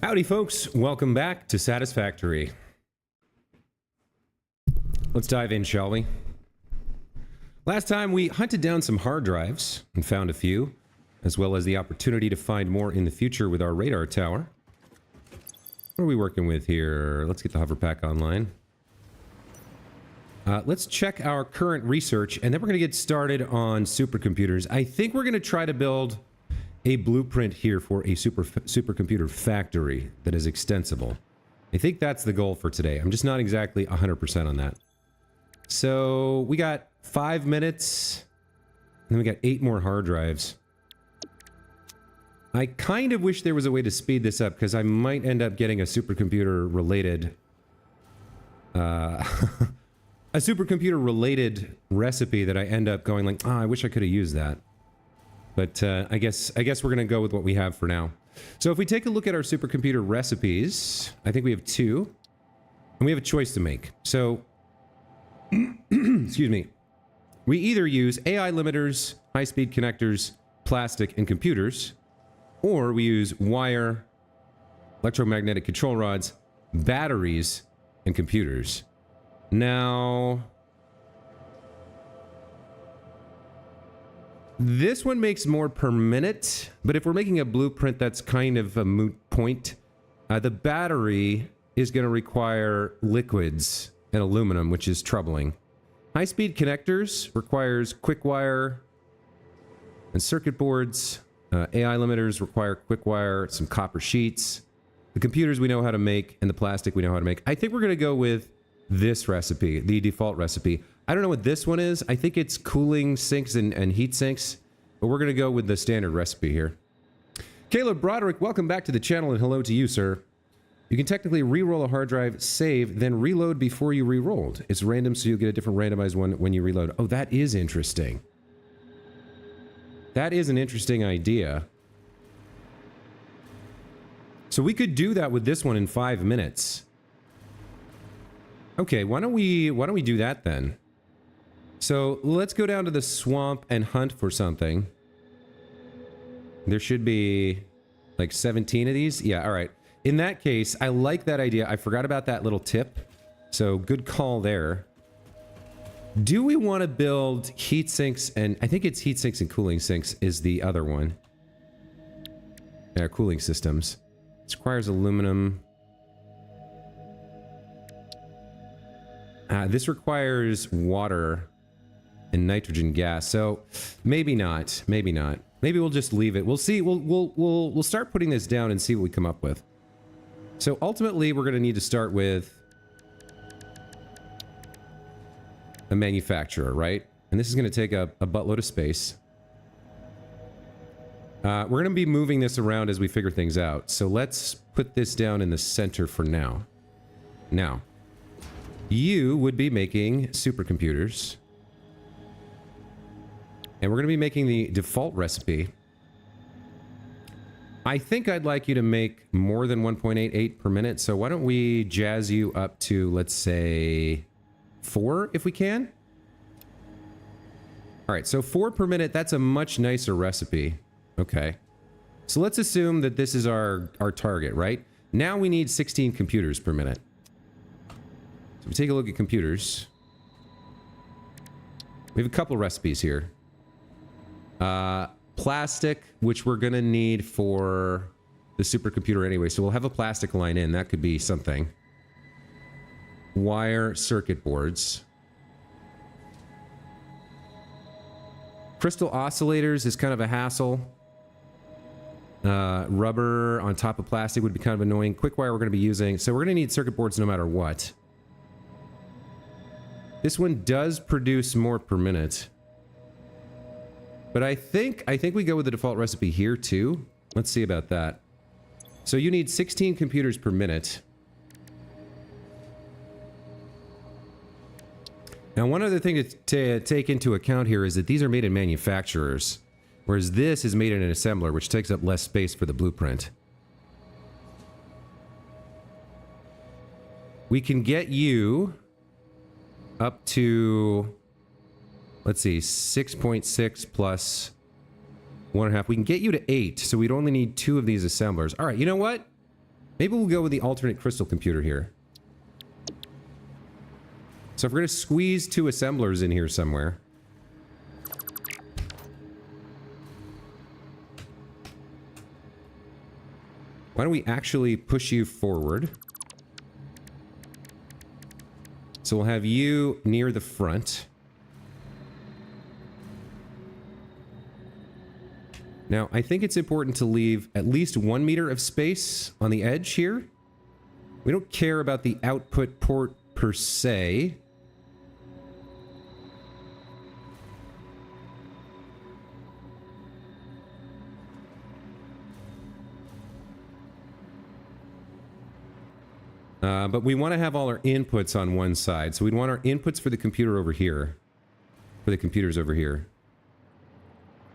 Howdy folks, welcome back to Satisfactory. Let's dive in, shall we? Last time we hunted down some hard drives and found a few, as well as the opportunity to find more in the future with our radar tower. What are we working with here? Let's get the hover pack online. Let's check our current research, and then we're going to get started on supercomputers. I think we're going to try to build a blueprint here for a supercomputer factory that is extensible. I think that's the goal for today. I'm just not exactly 100% on that. So we got 5 minutes, and then we got 8 more hard drives. I kind of wish there was a way to speed this up, because I might end up getting a supercomputer related a supercomputer related recipe that I end up going like, oh, I wish I could have used that. But I guess we're going to go with what we have for now. So if we take a look at our supercomputer recipes, I think we have 2. And we have a choice to make. So, excuse me. We either use AI limiters, high-speed connectors, plastic, and computers, or we use wire, electromagnetic control rods, batteries, and computers. Now, this one makes more per minute, but if we're making a blueprint, that's kind of a moot point. The battery is going to require liquids and aluminum, which is troubling. High-speed connectors requires quick wire and circuit boards. AI limiters require quick wire, some copper sheets. The computers we know how to make, and the plastic we know how to make. I think we're going to go with this recipe, the default recipe. I don't know what this one is. I think it's cooling sinks and heat sinks, but we're going to go with the standard recipe here. Caleb Broderick, welcome back to the channel, and hello to you, sir. You can technically re-roll a hard drive, save, then reload before you re-rolled. It's random, so you'll get a different randomized one when you reload. Oh, that is interesting. That is an interesting idea. So we could do that with this one in 5 minutes. Okay, why don't we do that then? So let's go down to the swamp and hunt for something. There should be like 17 of these. Yeah, all right. In that case, I like that idea. I forgot about that little tip. So good call there. Do we want to build heat sinks? And I think it's heat sinks and cooling sinks is the other one. Yeah, cooling systems. This requires aluminum. This requires water and nitrogen gas, so maybe not. Maybe not. Maybe we'll just leave it. We'll see. We'll start putting this down and see what we come up with. So ultimately, we're going to need to start with a manufacturer, right? And this is going to take a buttload of space. We're going to be moving this around as we figure things out. So let's put this down in the center for now. Now, you would be making supercomputers. And we're going to be making the default recipe. I think I'd like you to make more than 1.88 per minute. So why don't we jazz you up to, let's say, 4 if we can? All right, so 4 per minute, that's a much nicer recipe. Okay. So let's assume that this is our target, right? Now we need 16 computers per minute. So we take a look at computers. We have a couple recipes here. Plastic, which we're going to need for the supercomputer anyway. So we'll have a plastic line in. That could be something. Wire circuit boards. Crystal oscillators is kind of a hassle. Rubber on top of plastic would be kind of annoying. Quick wire we're going to be using. So we're going to need circuit boards no matter what. This one does produce more per minute. But I think we go with the default recipe here too. Let's see about that. So you need 16 computers per minute. Now, one other thing to take into account here is that these are made in manufacturers, whereas this is made in an assembler, which takes up less space for the blueprint. We can get you up to, let's see, 6.6 plus 1.5. We can get you to 8, so we'd only need 2 of these assemblers. All right, you know what? Maybe we'll go with the alternate crystal computer here. So if we're going to squeeze 2 assemblers in here somewhere. Why don't we actually push you forward? So we'll have you near the front. Now, I think it's important to leave at least 1 meter of space on the edge here. We don't care about the output port per se. But we want to have all our inputs on one side. So we'd want our inputs for the computer over here. For the computers over here.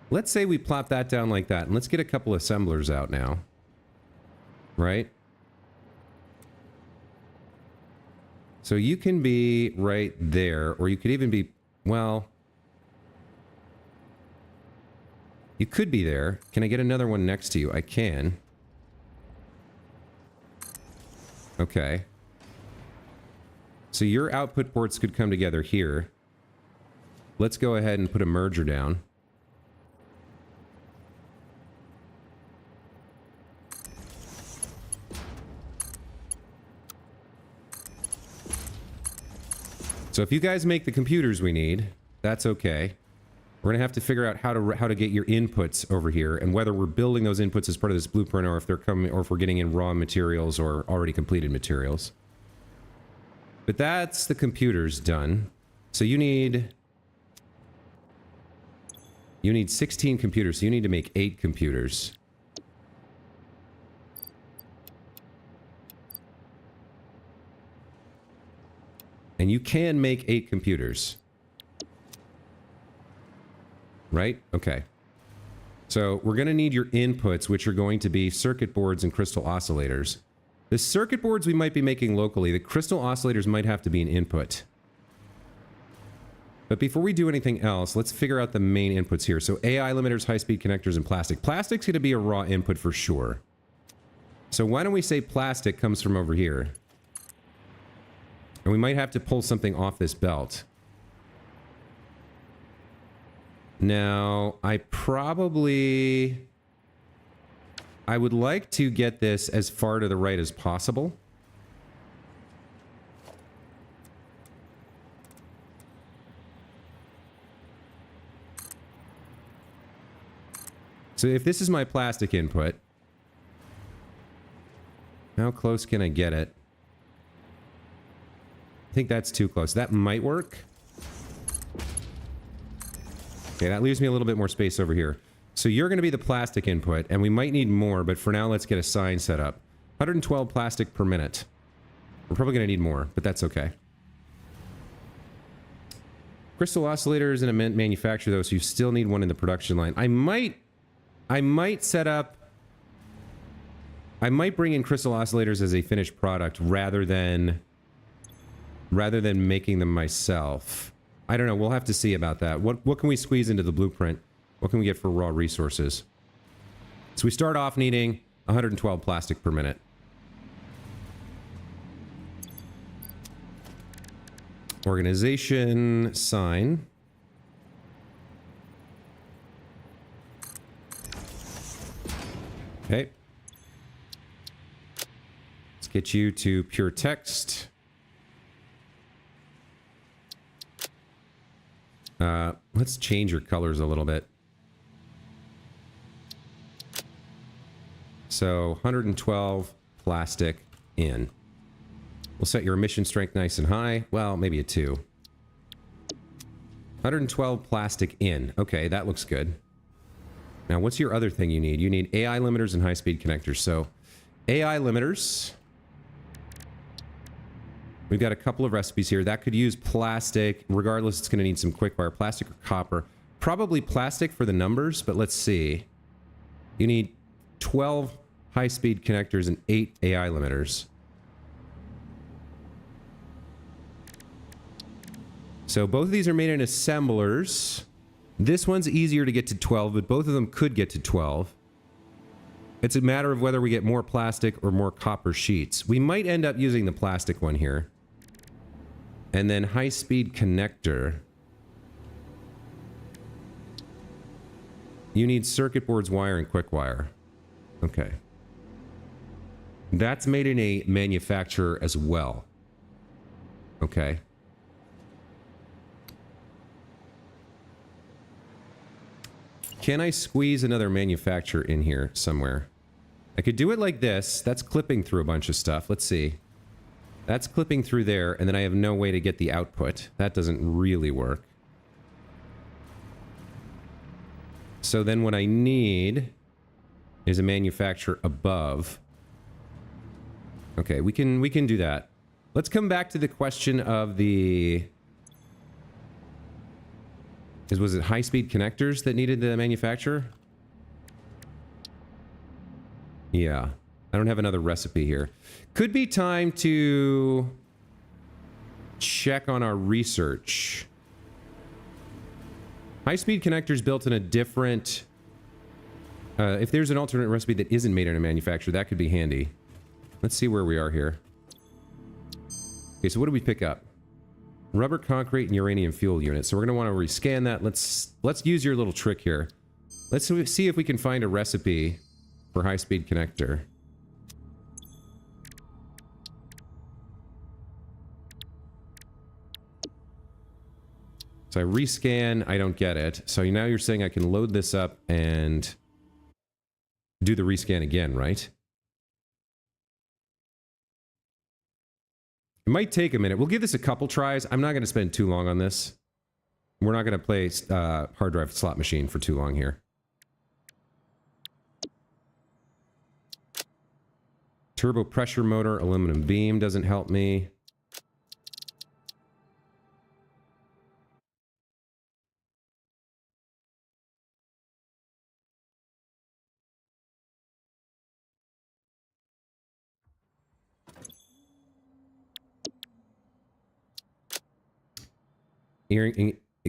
Let's say we plop that down like that. And let's get a couple assemblers out now. Right? So you can be right there. Or you could even be... Well... You could be there. Can I get another one next to you? I can. Okay. So your output ports could come together here. Let's go ahead and put a merger down. So if you guys make the computers we need, that's okay. We're gonna have to figure out how to get your inputs over here, and whether we're building those inputs as part of this blueprint, or if they're coming, or if we're getting in raw materials or already completed materials. But that's the computers done. So you need 16 computers. So you need to make 8 computers. And you can make 8 computers. Right? Okay. So we're going to need your inputs, which are going to be circuit boards and crystal oscillators. The circuit boards we might be making locally. The crystal oscillators might have to be an input. But before we do anything else, let's figure out the main inputs here. So AI limiters, high-speed connectors, and plastic. Plastic's going to be a raw input for sure. So why don't we say plastic comes from over here? And we might have to pull something off this belt. Now, I would like to get this as far to the right as possible. So if this is my plastic input, how close can I get it? I think that's too close. That might work. Okay, that leaves me a little bit more space over here. So you're going to be the plastic input, and we might need more, but for now, let's get a sign set up. 112 plastic per minute. We're probably going to need more, but that's okay. Crystal oscillators in a manufacturer, though, so you still need one in the production line. I might bring in crystal oscillators as a finished product rather than making them myself. I don't know. We'll have to see about that. What can we squeeze into the blueprint? What can we get for raw resources? So we start off needing 112 plastic per minute. Organization, sign. Okay. Let's get you to pure text. Let's change your colors a little bit. So 112 plastic in. We'll set your emission strength nice and high. Well, maybe a 2. 112 plastic in. Okay, that looks good. Now, what's your other thing you need? You need AI limiters and high-speed connectors. So AI limiters. We've got a couple of recipes here. That could use plastic. Regardless, it's going to need some quick wire. Plastic or copper. Probably plastic for the numbers, but let's see. You need 12 high-speed connectors and 8 AI limiters. So both of these are made in assemblers. This one's easier to get to 12, but both of them could get to 12. It's a matter of whether we get more plastic or more copper sheets. We might end up using the plastic one here. And then high-speed connector. You need circuit boards, wire, and quick wire. Okay. That's made in a manufacturer as well. Okay. Can I squeeze another manufacturer in here somewhere? I could do it like this. That's clipping through a bunch of stuff. Let's see. That's clipping through there, and then I have no way to get the output. That doesn't really work. So then what I need is a manufacturer above. Okay, we can do that. Let's come back to the question of the... Was it high-speed connectors that needed the manufacturer? Yeah. I don't have another recipe here. Could be time to check on our research. High-speed connectors built in a different... if there's an alternate recipe that isn't made in a manufacturer, that could be handy. Let's see where we are here. Okay, so what do we pick up? Rubber, concrete, and uranium fuel unit. So we're going to want to rescan that. Let's use your little trick here. Let's see if we can find a recipe for high-speed connector. So I rescan, I don't get it. So now you're saying I can load this up and do the rescan again, right? It might take a minute. We'll give this a couple tries. I'm not going to spend too long on this. We're not going to play hard drive slot machine for too long here. Turbo pressure motor, aluminum beam doesn't help me.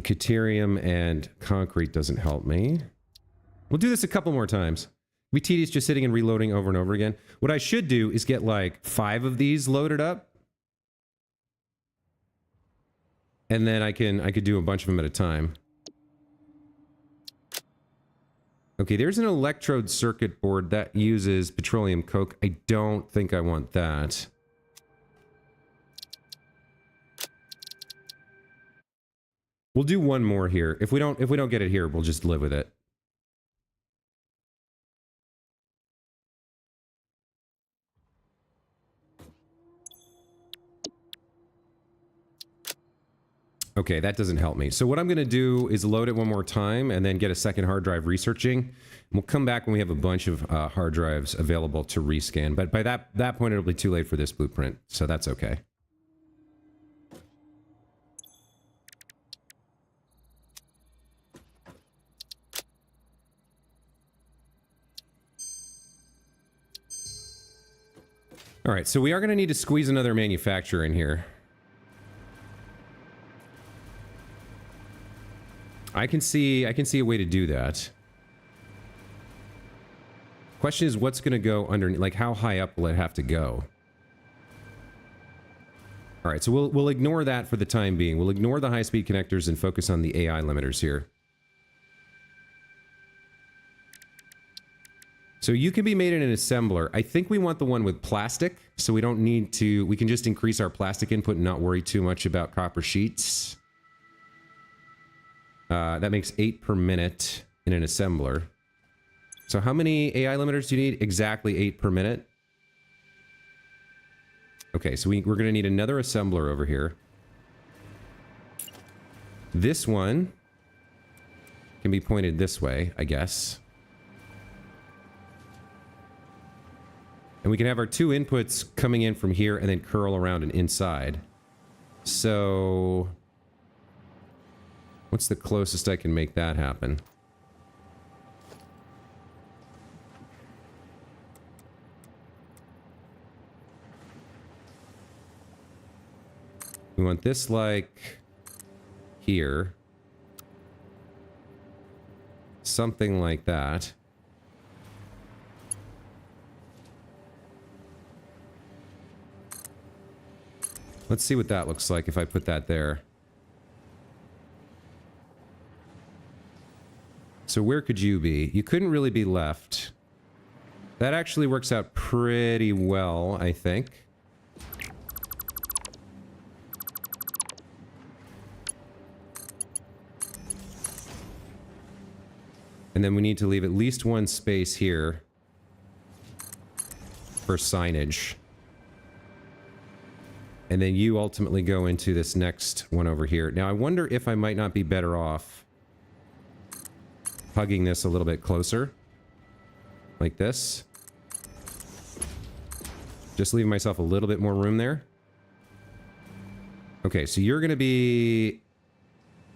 Deuterium and concrete doesn't help me. We'll do this a couple more times. We tedious just sitting and reloading over and over again. What I should do is get like 5 of these loaded up. And then I could do a bunch of them at a time. Okay, there's an electrode circuit board that uses petroleum coke. I don't think I want that. We'll do one more here. If we don't get it here, we'll just live with it. Okay, that doesn't help me. So what I'm going to do is load it one more time and then get a second hard drive researching. We'll come back when we have a bunch of hard drives available to rescan. But by that point, it'll be too late for this blueprint. So that's okay. All right, so we are going to need to squeeze another manufacturer in here. I can see a way to do that. Question is, what's going to go underneath? Like, how high up will it have to go? All right, so we'll ignore that for the time being. We'll ignore the high-speed connectors and focus on the AI limiters here. So you can be made in an assembler. I think we want the one with plastic, so we don't need to... We can just increase our plastic input and not worry too much about copper sheets. That makes 8 per minute in an assembler. So how many AI limiters do you need? Exactly 8 per minute. Okay, so we're going to need another assembler over here. This one can be pointed this way, I guess. And we can have our 2 inputs coming in from here and then curl around and inside. So... what's the closest I can make that happen? We want this like here. Something like that. Let's see what that looks like if I put that there. So where could you be? You couldn't really be left. That actually works out pretty well, I think. And then we need to leave at least one space here for signage. And then you ultimately go into this next one over here. Now, I wonder if I might not be better off hugging this a little bit closer. Like this. Just leaving myself a little bit more room there. Okay, so you're going to be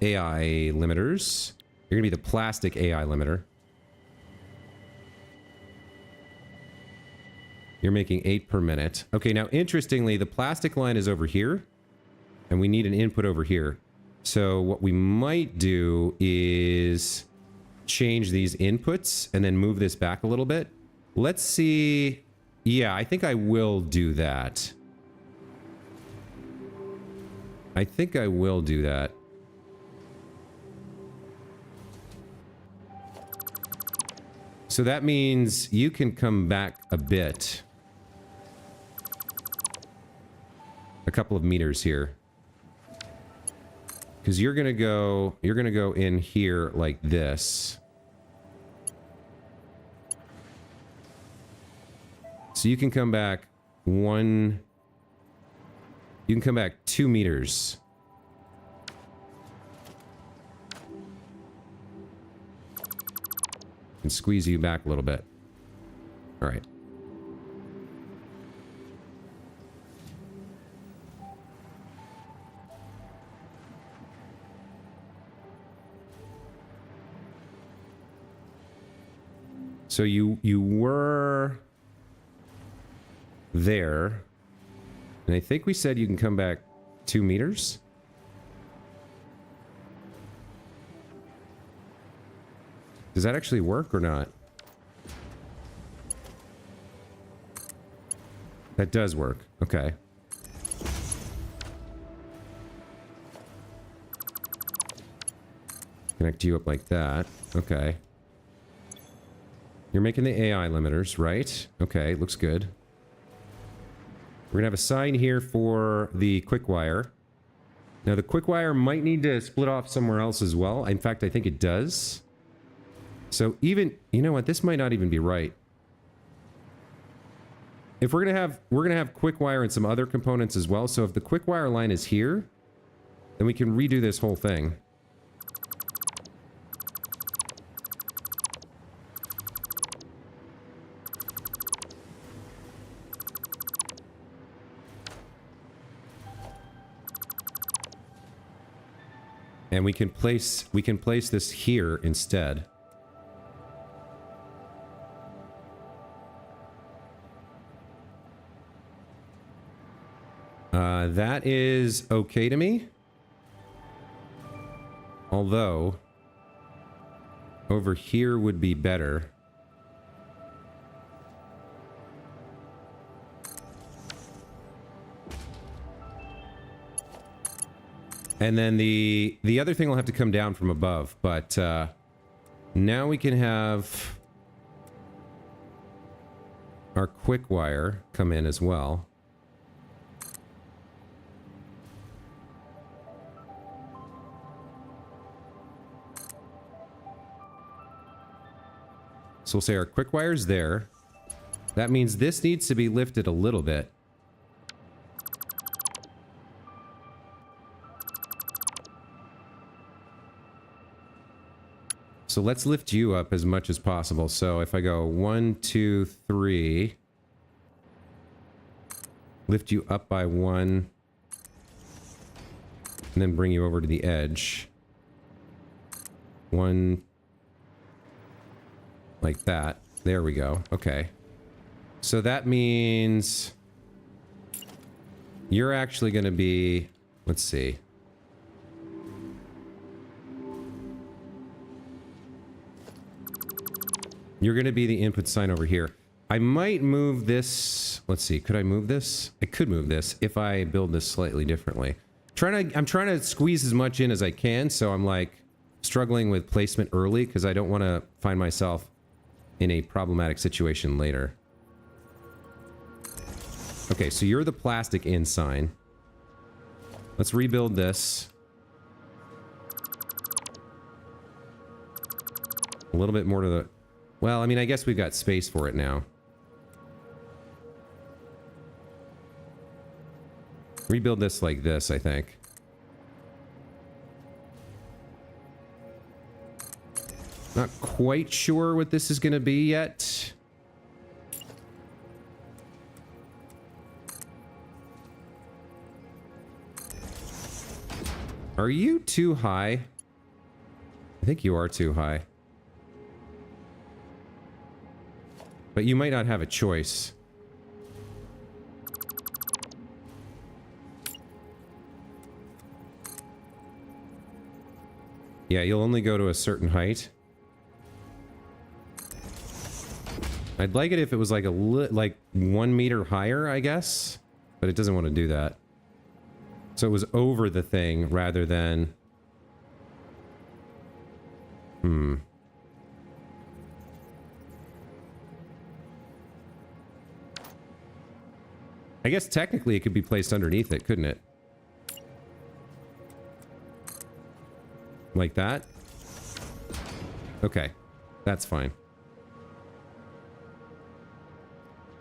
AI limiters. You're going to be the plastic AI limiter. You're making 8 per minute. Okay, now interestingly, the plastic line is over here. And we need an input over here. So what we might do is change these inputs and then move this back a little bit. Let's see. Yeah, I think I will do that. I think I will do that. So that means you can come back a bit. A couple of meters here. Because you're gonna go in here like this. So you can come back you can come back 2 meters. And squeeze you back a little bit. All right. So you were there, and I think we said you can come back 2 meters. Does that actually work or not? That does work. Okay. Connect you up like that. Okay. You're making the AI limiters, right? Okay, looks good. We're gonna have a sign here for the quick wire. Now the quick wire might need to split off somewhere else as well. In fact, I think it does. So even, you know what, this might not even be right. If we're gonna have quick wire and some other components as well. So if the quick wire line is here, then we can redo this whole thing. And we can place this here instead. That is okay to me. Although, over here would be better. And then the other thing will have to come down from above, but now we can have our quick wire come in as well. So we'll say our quick wire's there. That means this needs to be lifted a little bit. So let's lift you up as much as possible. So if I go 1, 2, 3, lift you up by 1, and then bring you over to the edge. 1, like that. There we go. Okay. So that means you're actually going to be, let's see. You're going to be the input sign over here. I might move this. Let's see. Could I move this? I could move this if I build this slightly differently. I'm trying to squeeze as much in as I can, so I'm like struggling with placement early because I don't want to find myself in a problematic situation later. Okay, so you're the plastic in sign. Let's rebuild this. A little bit more to the... Well, I mean, I guess we've got space for it now. Rebuild this like this, I think. Not quite sure what this is going to be yet. Are you too high? I think you are too high. But you might not have a choice. Yeah, you'll only go to a certain height. I'd like it if it was like like 1 meter higher, I guess. But it doesn't want to do that. So it was over the thing rather than... I guess technically it could be placed underneath it, couldn't it? Like that? Okay. That's fine.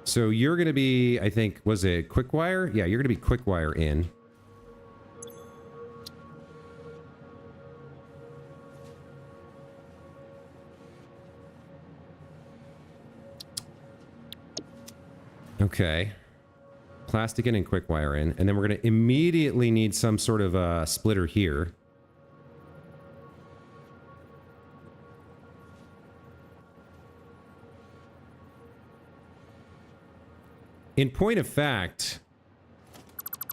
So you're going to be, I think, was it quick wire? Yeah, you're going to be quick wire in. Okay. Plastic in and quick wire in. And then we're going to immediately need some sort of a splitter here. In point of fact,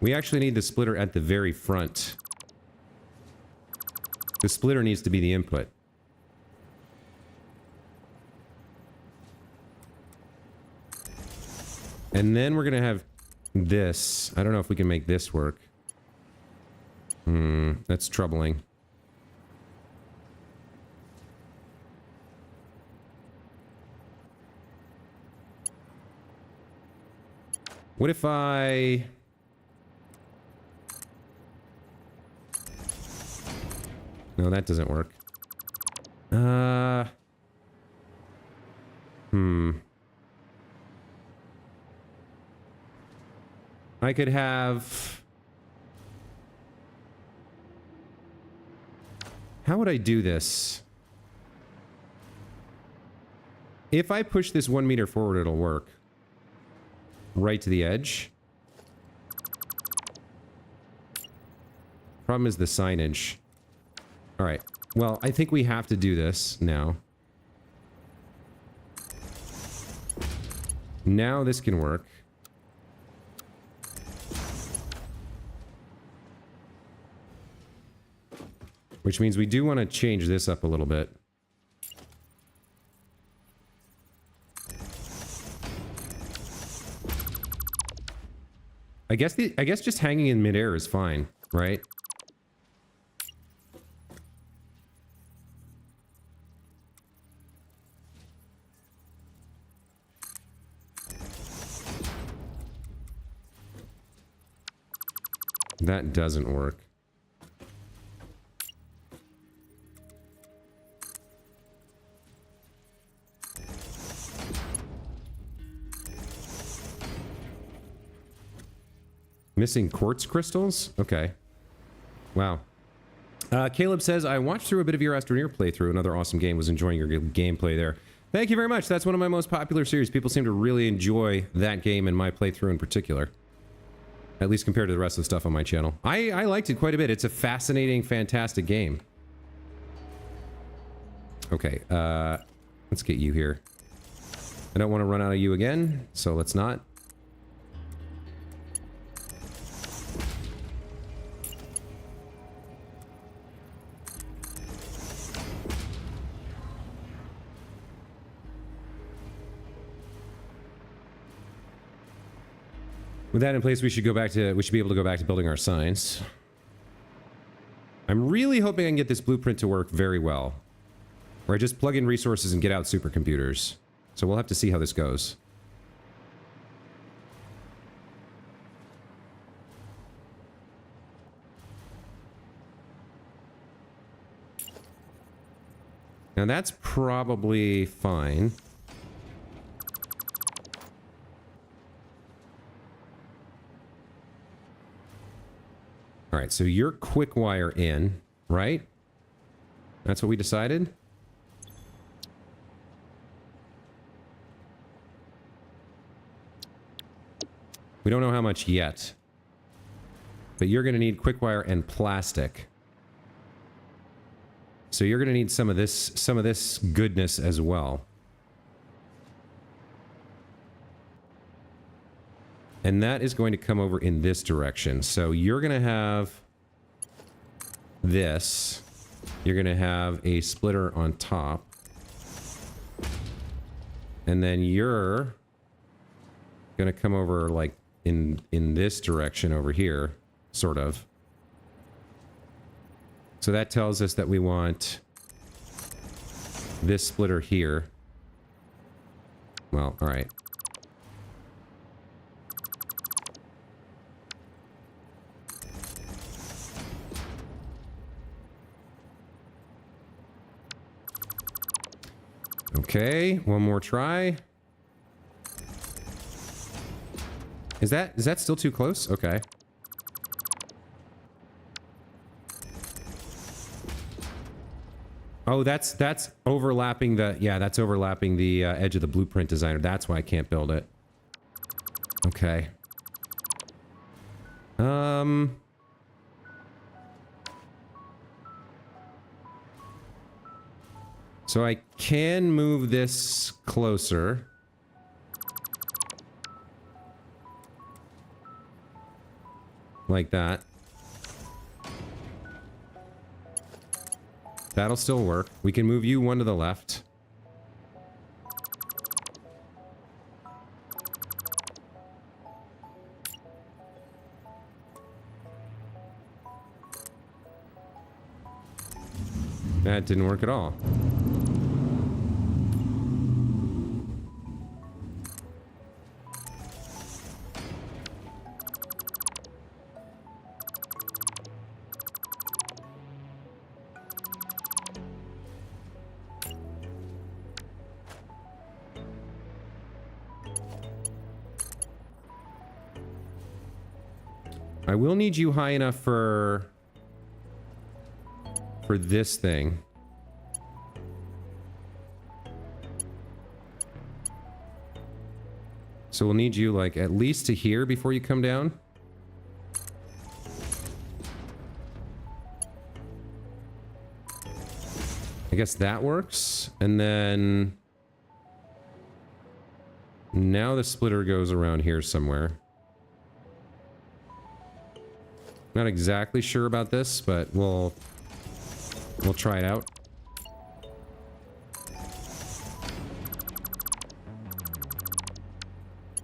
we actually need the splitter at the very front. The splitter needs to be the input. And then we're going to have this. I don't know if we can make this work. That's troubling. What if I... No, that doesn't work. I could have... How would I do this? If I push this 1 meter forward, it'll work. Right to the edge. Problem is the signage. Alright. Well, I think we have to do this now. Now this can work. Which means we do want to change this up a little bit. I guess just hanging in midair is fine, right? That doesn't work. Missing quartz crystals? Okay. Wow. Caleb says, I watched through a bit of your Astroneer playthrough. Another awesome game. Was enjoying your gameplay there. Thank you very much. That's one of my most popular series. People seem to really enjoy that game and my playthrough in particular. At least compared to the rest of the stuff on my channel. I liked it quite a bit. It's a fascinating, fantastic game. Okay, let's get you here. I don't want to run out of you again, so let's not. With that in place, we should be able to go back to building our signs. I'm really hoping I can get this blueprint to work very well. Where I just plug in resources and get out supercomputers. So we'll have to see how this goes. Now that's probably fine. All right, so you're quick wire in, right? That's what we decided? We don't know how much yet. But you're going to need quick wire and plastic. So you're going to need some of this goodness as well. And that is going to come over in this direction. So you're going to have this. You're going to have a splitter on top. And then you're going to come over like in this direction over here, sort of. So that tells us that we want this splitter here. Well, all right. Okay, one more try. Is that still too close? Okay. Oh, that's overlapping the, yeah, that's overlapping the edge of the blueprint designer. That's why I can't build it. Okay. So I can move this closer. Like that. That'll still work. We can move you one to the left. That didn't work at all. I will need you high enough for this thing. So we'll need you like at least to here before you come down. I guess that works. And then now the splitter goes around here somewhere. Not exactly sure about this, but we'll try it out.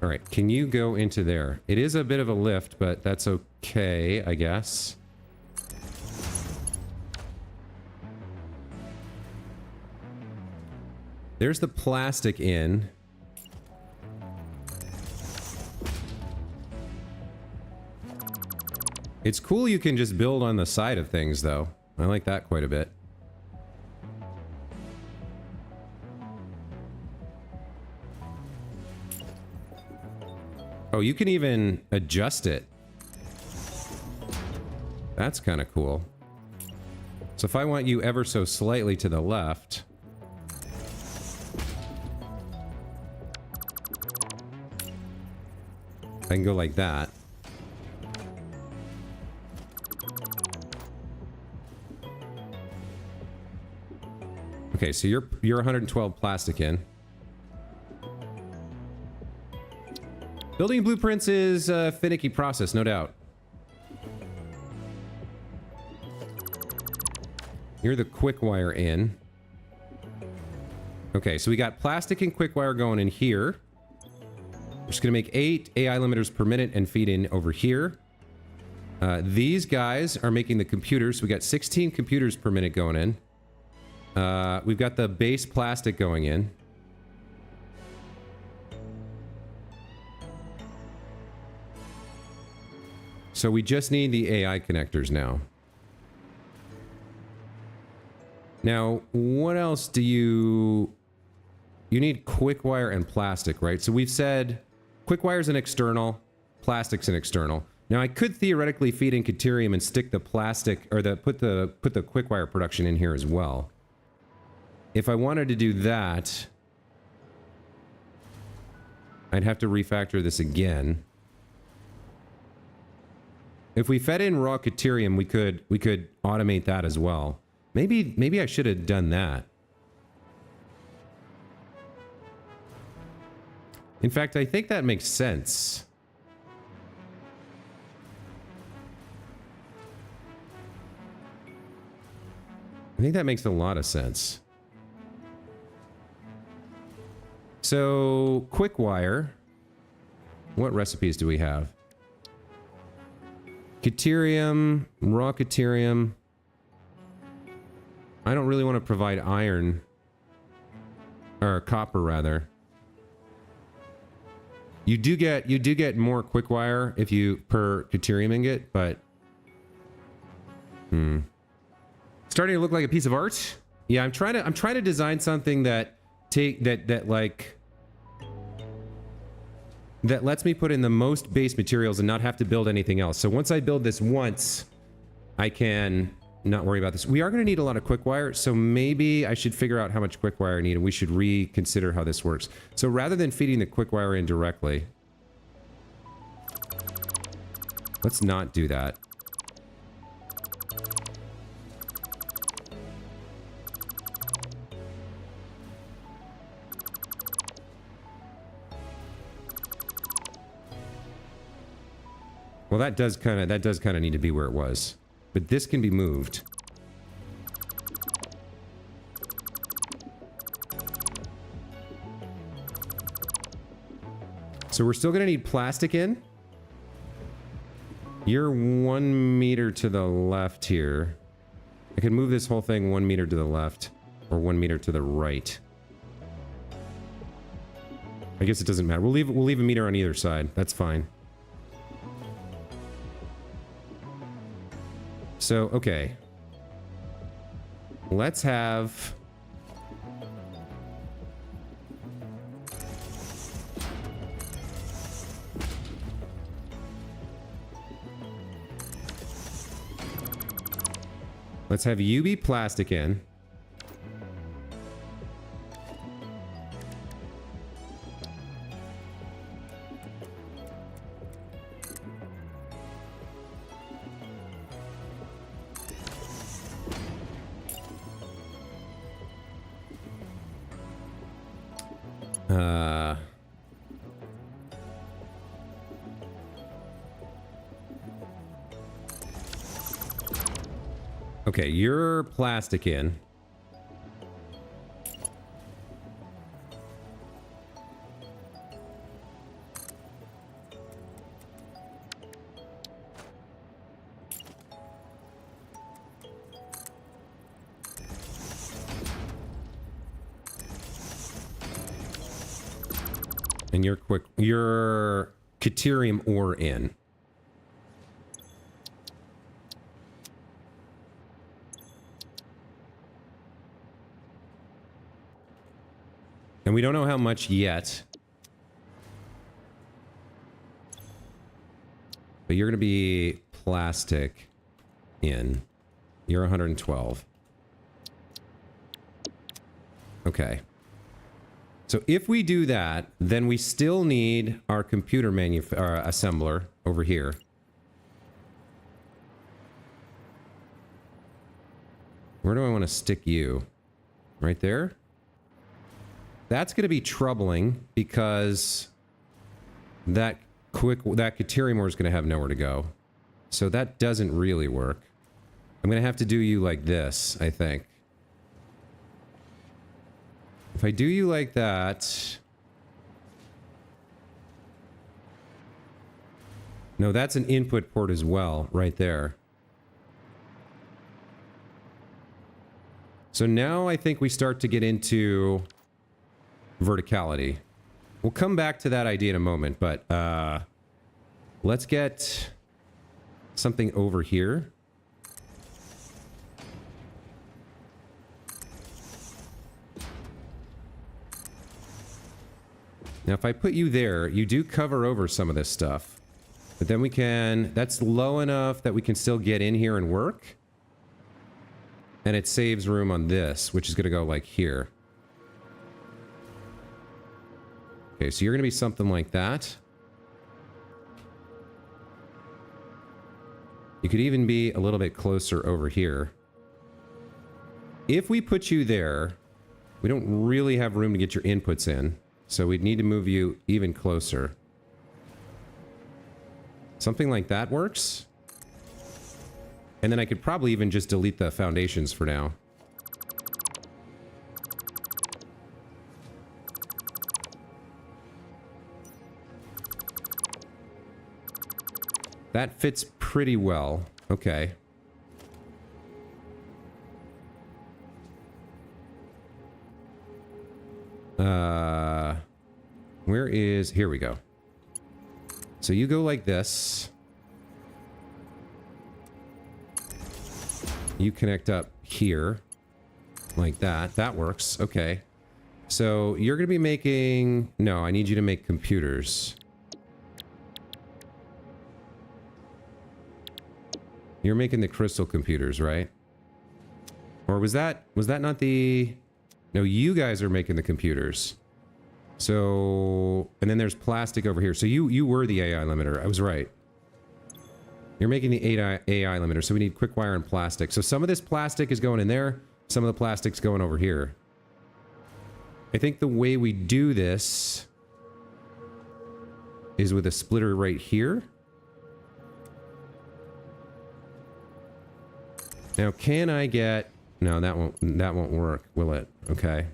All right, can you go into there? It is a bit of a lift, but that's okay, I guess. There's the plastic in. It's cool you can just build on the side of things, though. I like that quite a bit. Oh, you can even adjust it. That's kind of cool. So if I want you ever so slightly to the left... I can go like that. Okay, so you're 112 plastic in. Building blueprints is a finicky process, no doubt. You're the quick wire in. Okay, so we got plastic and quick wire going in here. We're Just going to make 8 AI limiters per minute and feed in over here. These guys are making the computers. We got 16 computers per minute going in. We've got the base plastic going in. So we just need the AI connectors now. Now, what else do you... You need quick wire and plastic, right? So we've said quick wire's an external, plastic's an external. Now I could theoretically feed in Caterium and stick the plastic, or put the quick wire production in here as well. If I wanted to do that, I'd have to refactor this again. If we fed in raw Caterium, we could automate that as well. Maybe I should have done that. In fact, I think that makes sense. I think that makes a lot of sense. So, quick wire. What recipes do we have? Caterium, raw Caterium. I don't really want to provide iron. Or copper, rather. You do get more quick wire if you per Caterium ingot, but starting to look like a piece of art. Yeah, I'm trying to design something that lets me put in the most base materials and not have to build anything else. So once I build this once, I can not worry about this. We are going to need a lot of quick wire, so maybe I should figure out how much quick wire I need, and we should reconsider how this works. So rather than feeding the quick wire in directly, let's not do that. Well, that does kind of need to be where it was. But this can be moved. So we're still going to need plastic in. You're 1 meter to the left here. I can move this whole thing 1 meter to the left. Or 1 meter to the right. I guess it doesn't matter. We'll leave a meter on either side. That's fine. So, okay. Let's have... Let's have UV plastic in. Okay, you're plastic in. And you're Caterium ore in. And we don't know how much yet. But you're going to be plastic in. You're 112. Okay. So if we do that, then we still need our computer assembler over here. Where do I want to stick you? Right there? That's going to be troubling because that Caterium ore is going to have nowhere to go. So that doesn't really work. I'm going to have to do you like this, I think. If I do you like that... No, that's an input port as well, right there. So now I think we start to get into verticality. We'll come back to that idea in a moment, but let's get something over here. Now, if I put you there, you do cover over some of this stuff. But then we can... That's low enough that we can still get in here and work. And it saves room on this, which is going to go like here. Okay, so you're going to be something like that. You could even be a little bit closer over here. If we put you there, we don't really have room to get your inputs in. So we'd need to move you even closer. Something like that works. And then I could probably even just delete the foundations for now. That fits pretty well. Okay. Where is... Here we go. So you go like this. You connect up here. Like that. That works. Okay. So you're going to be making... No, I need you to make computers. You're making the crystal computers, right? Or was that not the... No, you guys are making the computers. So... And then there's plastic over here. So you were the AI limiter. I was right. You're making the AI limiter. So we need quick wire and plastic. So some of this plastic is going in there. Some of the plastic's going over here. I think the way we do this is with a splitter right here. Now, can I get... No, that won't work, will it? Okay.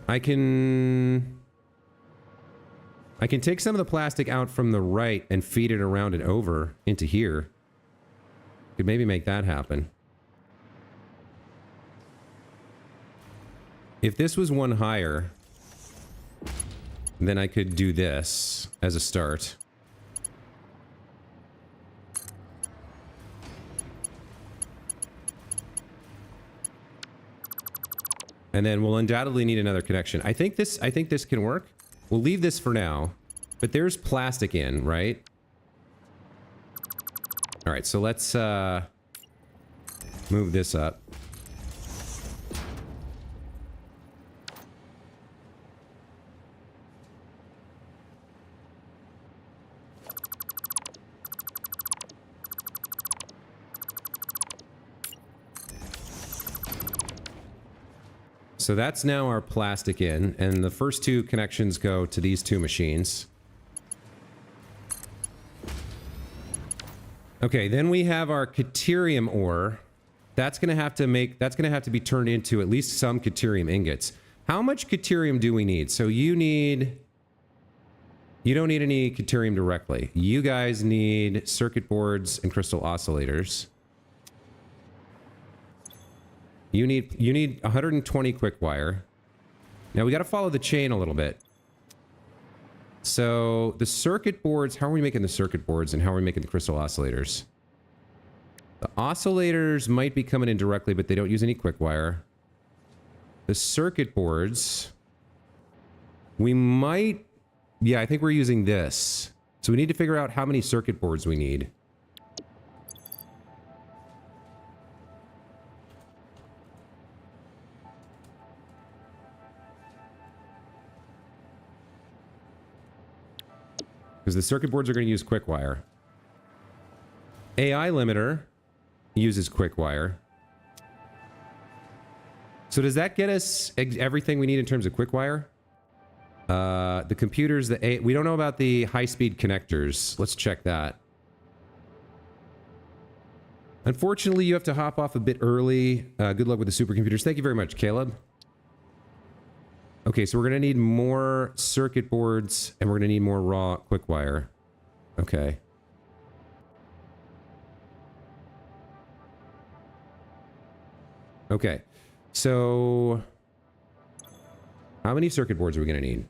I can take some of the plastic out from the right and feed it around and over into here. Could maybe make that happen. If this was one higher, then I could do this as a start. And then we'll undoubtedly need another connection. I think this can work. We'll leave this for now. But there's plastic in, right? All right, so let's move this up. So that's now our plastic in, and the first two connections go to these two machines. Okay, then we have our Caterium ore. That's gonna have to be turned into at least some Caterium ingots. How much Caterium do we need? So you don't need any Caterium directly. You guys need circuit boards and crystal oscillators. You need 120 quick wire. Now we got to follow the chain a little bit. So the circuit boards, how are we making the circuit boards and how are we making the crystal oscillators? The oscillators might be coming in directly, but they don't use any quick wire. The circuit boards, we might, yeah, I think we're using this. So we need to figure out how many circuit boards we need. Because the circuit boards are going to use quick wire. AI limiter uses quick wire. So does that get us everything we need in terms of quick wire? The computers, we don't know about the high-speed connectors. Let's check that. Unfortunately, you have to hop off a bit early. Good luck with the supercomputers. Thank you very much, Caleb. Okay, so we're going to need more circuit boards, and we're going to need more raw quick wire. Okay. Okay, so how many circuit boards are we going to need?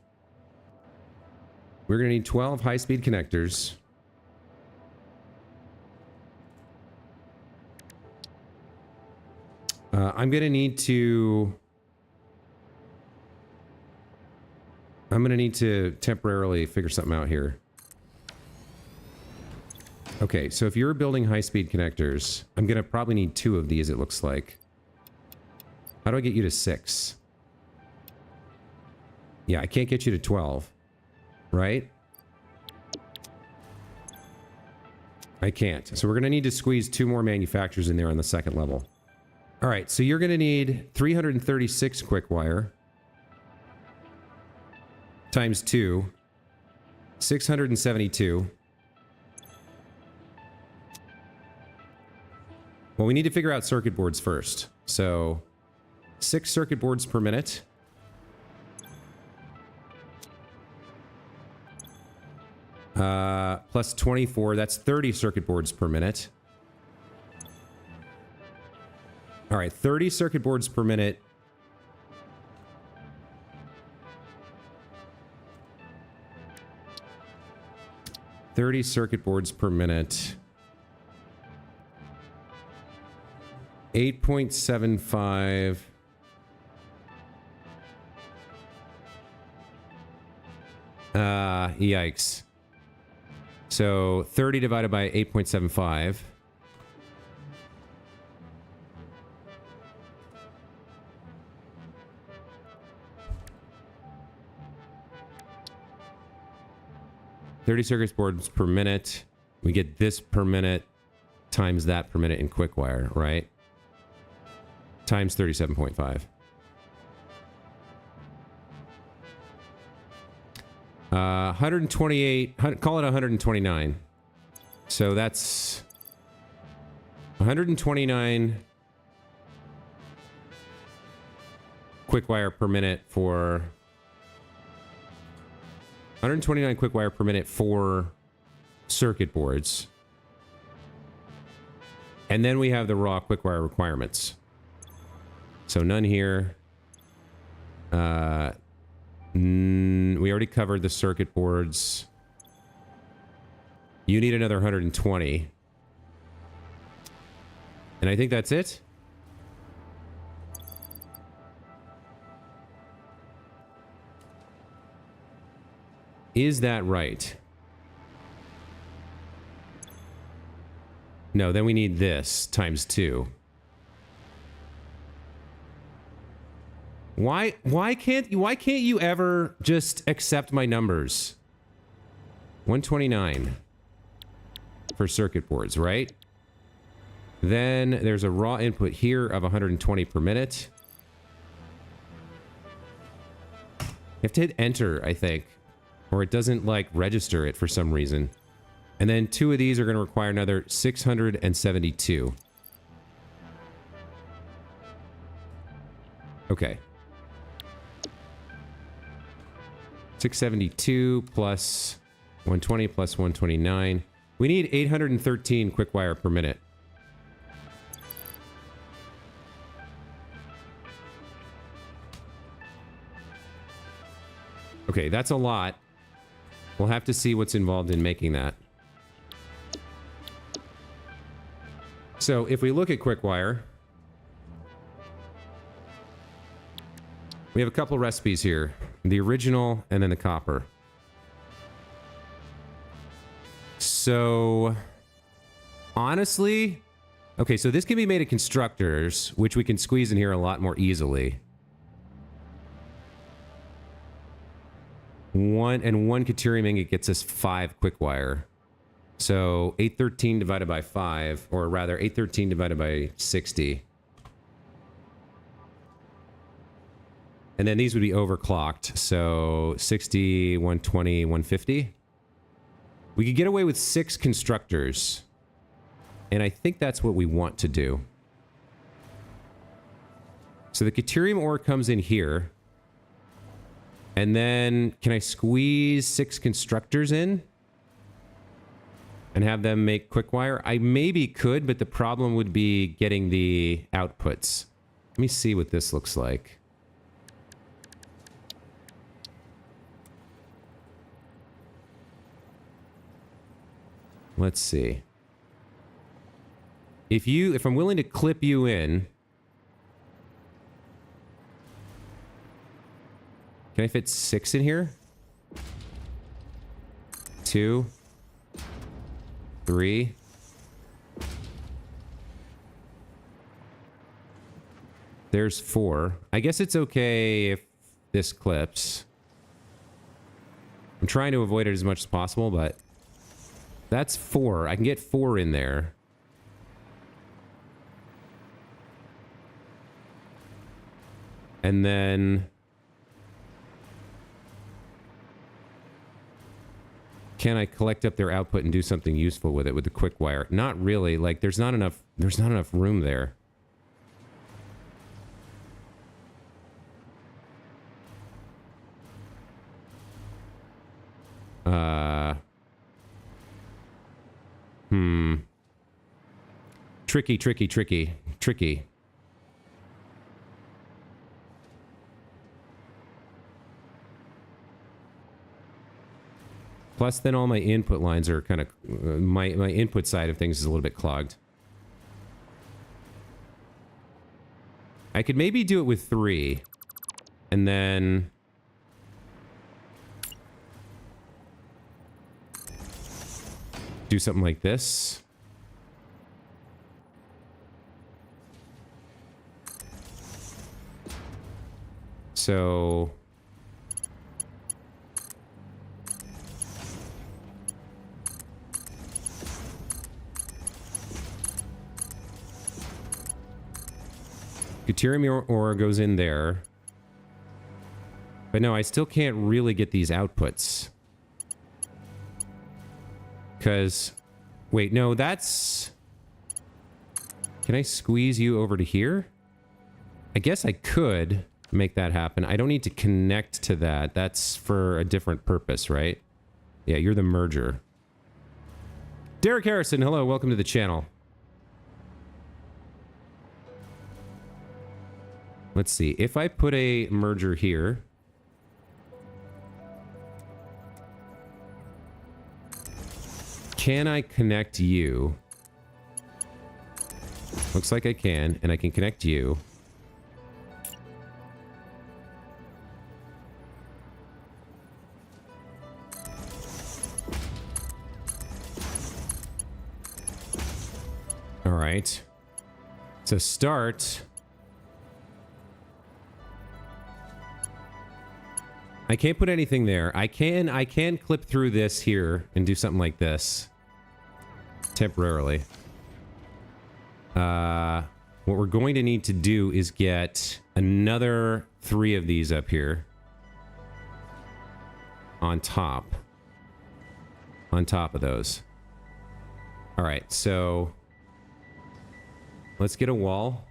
We're going to need 12 high-speed connectors. I'm going to need to temporarily figure something out here. Okay, so if you're building high-speed connectors, I'm going to probably need 2 of these, it looks like. How do I get you to 6? Yeah, I can't get you to 12. Right? I can't. So we're going to need to squeeze 2 more manufacturers in there on the second level. All right, so you're going to need 336 quick wire times 2, 672. Well, we need to figure out circuit boards first. So 6 circuit boards per minute. Plus 24, that's 30 circuit boards per minute. All right, 30 circuit boards per minute. $30 circuit boards per minute. 8.75. Yikes. So 30 divided by 8.75. $30 circuit boards per minute. We get this per minute times that per minute in quick wire, right? Times 37.5. 128, call it 129. So that's 129 quick wire per minute for 129 quick wire per minute for circuit boards. And then we have the raw quick wire requirements. So none here. We already covered the circuit boards. You need another 120. And I think that's it. Is that right? No, then we need this times 2. Why can't you ever just accept my numbers? 129 for circuit boards, right? Then there's a raw input here of 120 per minute. You have to hit enter, I think, or it doesn't like register it for some reason. And then 2 of these are going to require another 672. Okay. 672 plus 120 plus 129. We need 813 quick wire per minute. Okay, that's a lot. We'll have to see what's involved in making that. So if we look at quick wire, we have a couple recipes here. The original and then the copper. So honestly, okay, so this can be made of constructors, which we can squeeze in here a lot more easily. One Caterium ingot gets us 5 quick wire. So 813 divided by 5, or rather 813 divided by 60. And then these would be overclocked. So 60, 120, 150. We could get away with 6 constructors. And I think that's what we want to do. So the Caterium ore comes in here. And then can I squeeze 6 constructors in and have them make quick wire? I maybe could, but the problem would be getting the outputs. Let me see what this looks like. Let's see. If I'm willing to clip you in, can I fit 6 in here? 2, 3. There's 4. I guess it's okay if this clips. I'm trying to avoid it as much as possible, but that's 4. I can get 4 in there. And then can I collect up their output and do something useful with it with the quick wire? Not really. Like there's not enough room there. Tricky. Plus, then all my input lines are kind of... my input side of things is a little bit clogged. I could maybe do it with 3. And then... do something like this. So... Deuterium ore goes in there. But no, I still can't really get these outputs. Because... wait, no, that's... can I squeeze you over to here? I guess I could make that happen. I don't need to connect to that. That's for a different purpose, right? Yeah, you're the merger. Derek Harrison, hello, welcome to the channel. Let's see. If I put a merger here... can I connect you? Looks like I can, and I can connect you. All right. So start... I can't put anything there. I can clip through this here and do something like this. Temporarily. What we're going to need to do is get another 3 of these up here. On top. On top of those. Alright, so... let's get a wall.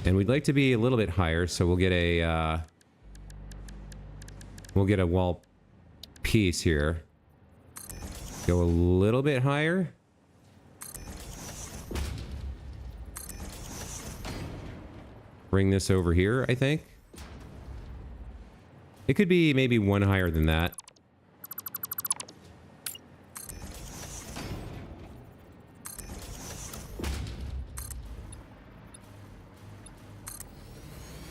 And we'd like to be a little bit higher, so we'll get a... we'll get a wall piece here. Go a little bit higher. Bring this over here, I think. It could be maybe 1 higher than that.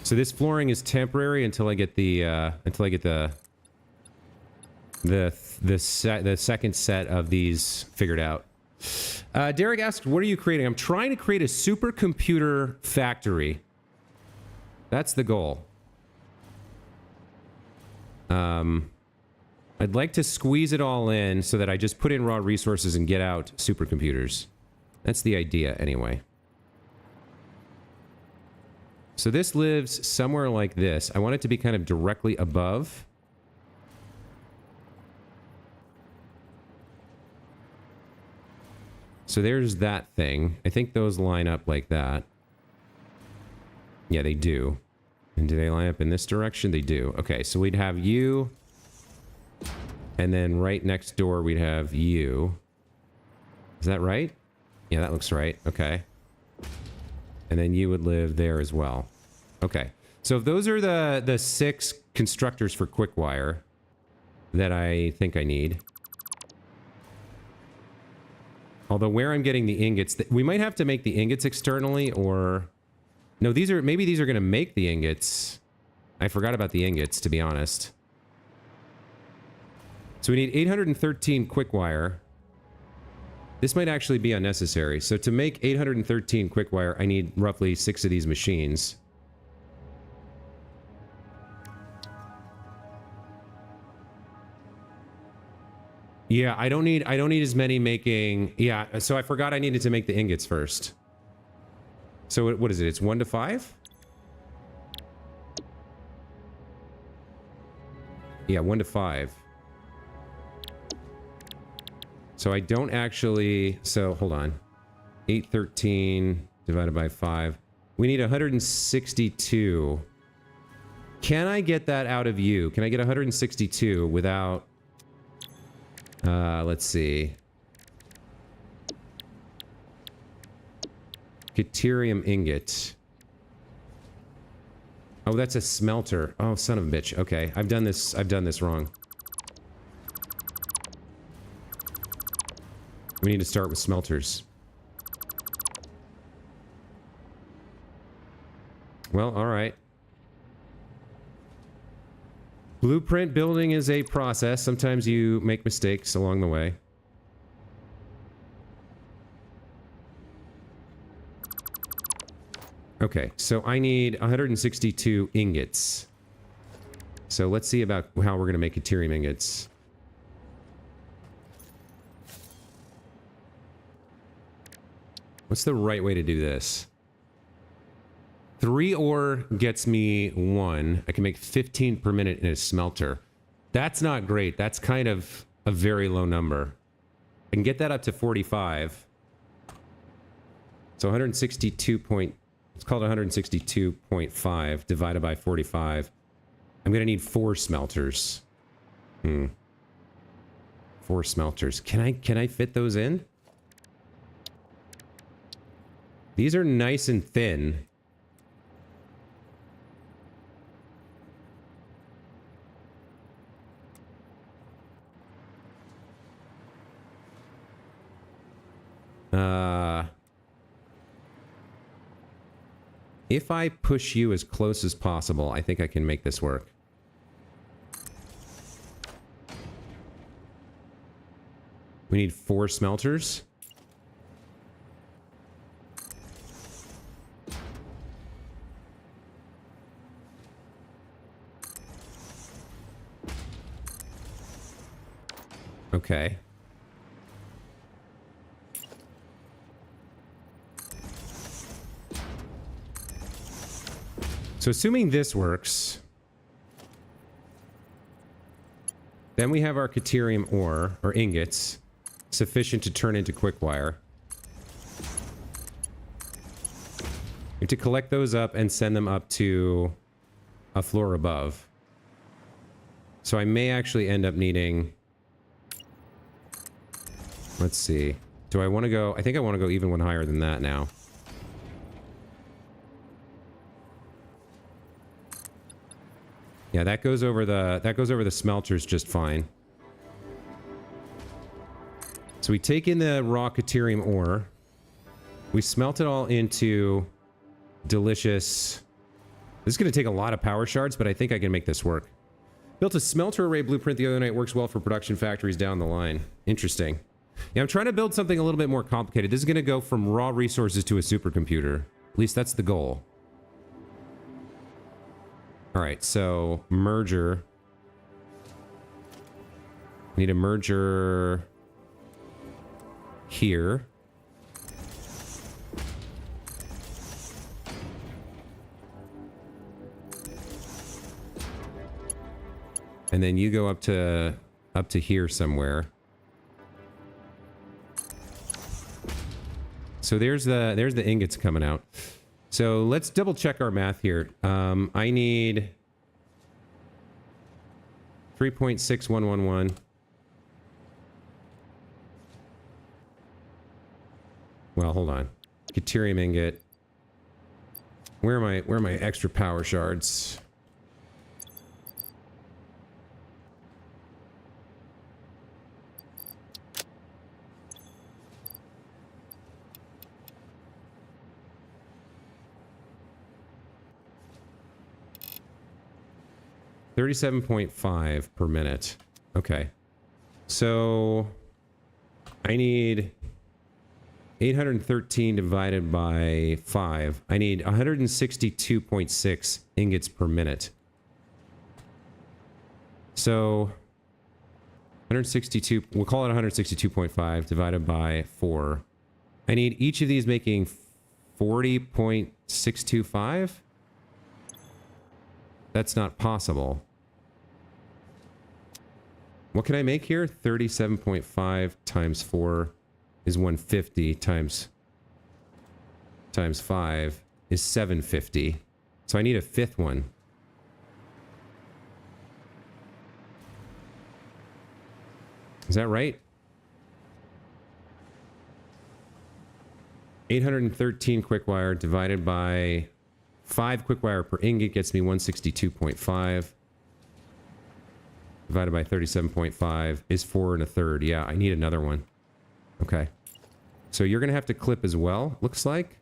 So this flooring is temporary until I get the the second set of these figured out. Derek asked, what are you creating? I'm trying to create a supercomputer factory. That's the goal. I'd like to squeeze it all in so that I just put in raw resources and get out supercomputers. That's the idea, anyway. So this lives somewhere like this. I want it to be kind of directly above. So there's that thing. I think those line up like that. Yeah, they do. And do they line up in this direction? They do. Okay, so we'd have you. And then right next door, we'd have you. Is that right? Yeah, that looks right. Okay. And then you would live there as well. Okay. So if those are the 6 constructors for quick wire that I think I need. Although where I'm getting the ingots, we might have to make the ingots externally, or... No, maybe these are going to make the ingots. I forgot about the ingots, to be honest. So we need 813 quick wire. This might actually be unnecessary. So to make 813 quick wire, I need roughly 6 of these machines. Yeah, I don't need as many making... Yeah, so I forgot I needed to make the ingots first. So what is it? It's 1 to 5? Yeah, 1 to 5. So I don't actually... So, hold on. 813 divided by 5. We need 162. Can I get that out of you? Can I get 162 without... let's see. Deuterium ingot. Oh, that's a smelter. Oh, son of a bitch. Okay, I've done this wrong. We need to start with smelters. Well, all right. Blueprint building is a process. Sometimes you make mistakes along the way. Okay, so I need 162 ingots. So let's see about how we're going to make deuterium ingots. What's the right way to do this? 3 ore gets me 1. I can make 15 per minute in a smelter. That's not great. That's kind of a very low number. I can get that up to 45. So 162 point... It's called 162.5 divided by 45. I'm going to need 4 smelters. 4 smelters. Can I fit those in? These are nice and thin. If I push you as close as possible, I think I can make this work. We need 4 smelters. Okay. So assuming this works, then we have our deuterium ore, or ingots, sufficient to turn into quick wire. We have to collect those up and send them up to a floor above. So I may actually end up needing... Let's see. Do I want to go... I think I want to go even one higher than that now. Yeah, that goes over the smelters just fine. So we take in the raw deuterium ore. We smelt it all into delicious... This is going to take a lot of power shards, but I think I can make this work. Built a smelter array blueprint the other night. Works well for production factories down the line. Interesting. Yeah, I'm trying to build something a little bit more complicated. This is going to go from raw resources to a supercomputer. At least that's the goal. Alright, so merger. Need a merger here. And then you go up to here somewhere. So there's the ingots coming out. So let's double check our math here. I need 3.6111. Well, hold on. Deuterium ingot. Where are my extra power shards? $37.5 per minute. Okay. So I need 813 divided by 5. I need 162.6 ingots per minute. So 162, we'll call it 162.5 divided by 4. I need each of these making 40.625. That's not possible. What can I make here? 37.5 times 4 is 150 times 5 is 750. So I need a fifth one. Is that right? 813 quick wire divided by 5 quick wire per ingot gets me 162.5. Divided by 37.5 is 4 1/3. Yeah, I need another one. Okay. So you're going to have to clip as well, looks like.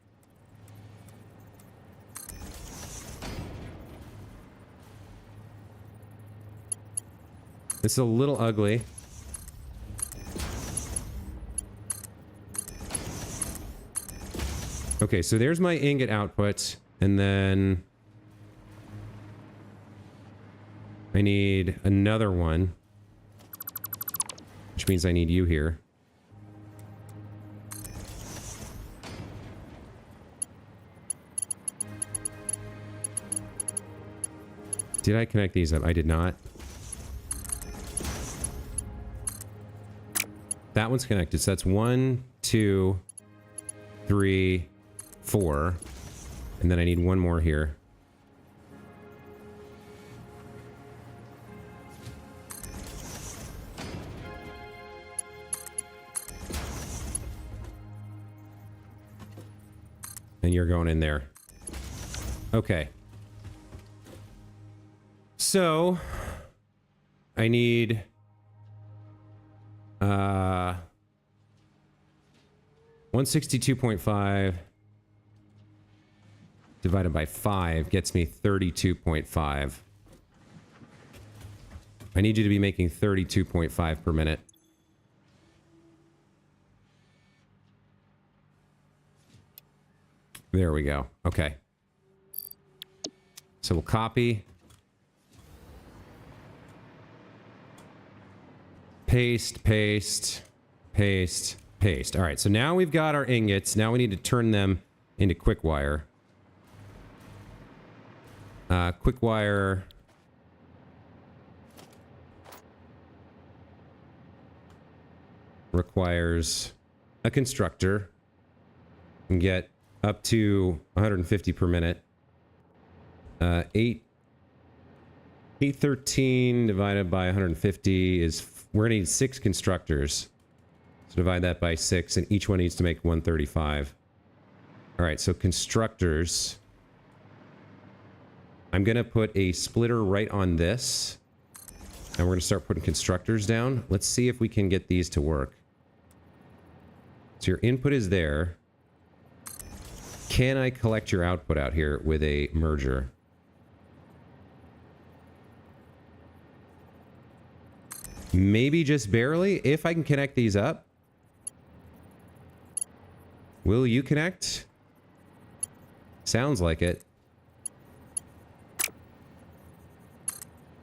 It's a little ugly. Okay, so there's my ingot output, and then I need another one, which means I need you here. Did I connect these up? I did not. That one's connected, so that's 1, 2, 3, 4. And then I need one more here. And you're going in there. Okay. So I need 162.5 divided by 5 gets me 32.5. I need you to be making 32.5 per minute. There we go. Okay. So we'll copy. Paste, paste, paste, paste. All right, so now we've got our ingots. Now we need to turn them into quick wire. Quick wire. Requires a constructor. And get up to 150 per minute. 813 divided by 150 is... We're going to need 6 constructors. So divide that by 6, and each one needs to make 135. All right, so constructors. I'm going to put a splitter right on this. And we're going to start putting constructors down. Let's see if we can get these to work. So your input is there. Can I collect your output out here with a merger? Maybe just barely, if I can connect these up. Will you connect? Sounds like it.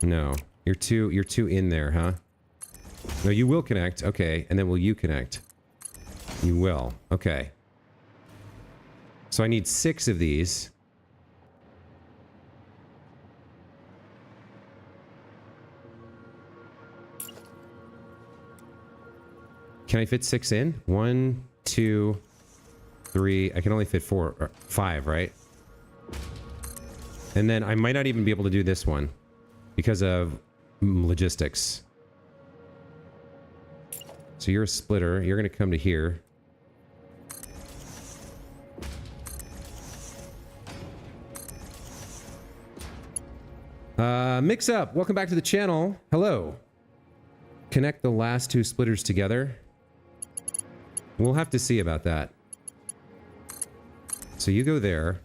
No, you're too in there, huh? No, you will connect. Okay, and then will you connect? You will. Okay. So I need 6 of these. Can I fit 6 in? 1, 2, 3. I can only fit 4 or 5, right? And then I might not even be able to do this one because of logistics. So you're a splitter. You're going to come to here. Mix up. Welcome back to the channel. Hello. Connect the last two splitters together. We'll have to see about that. So you go there.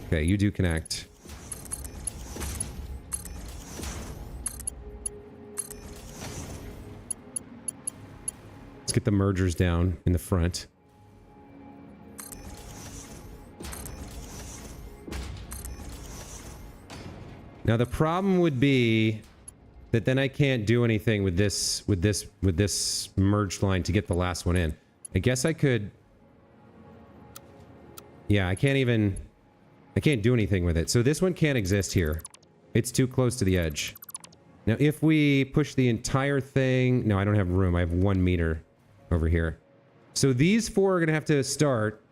Okay, you do connect. Let's get the mergers down in the front. Now the problem would be that then I can't do anything with this merged line to get the last one in. I guess I could. Yeah, I can't do anything with it. So this one can't exist here. It's too close to the edge. Now if we push the entire thing, no, I don't have room. I have 1 meter over here. So these four are gonna have to start.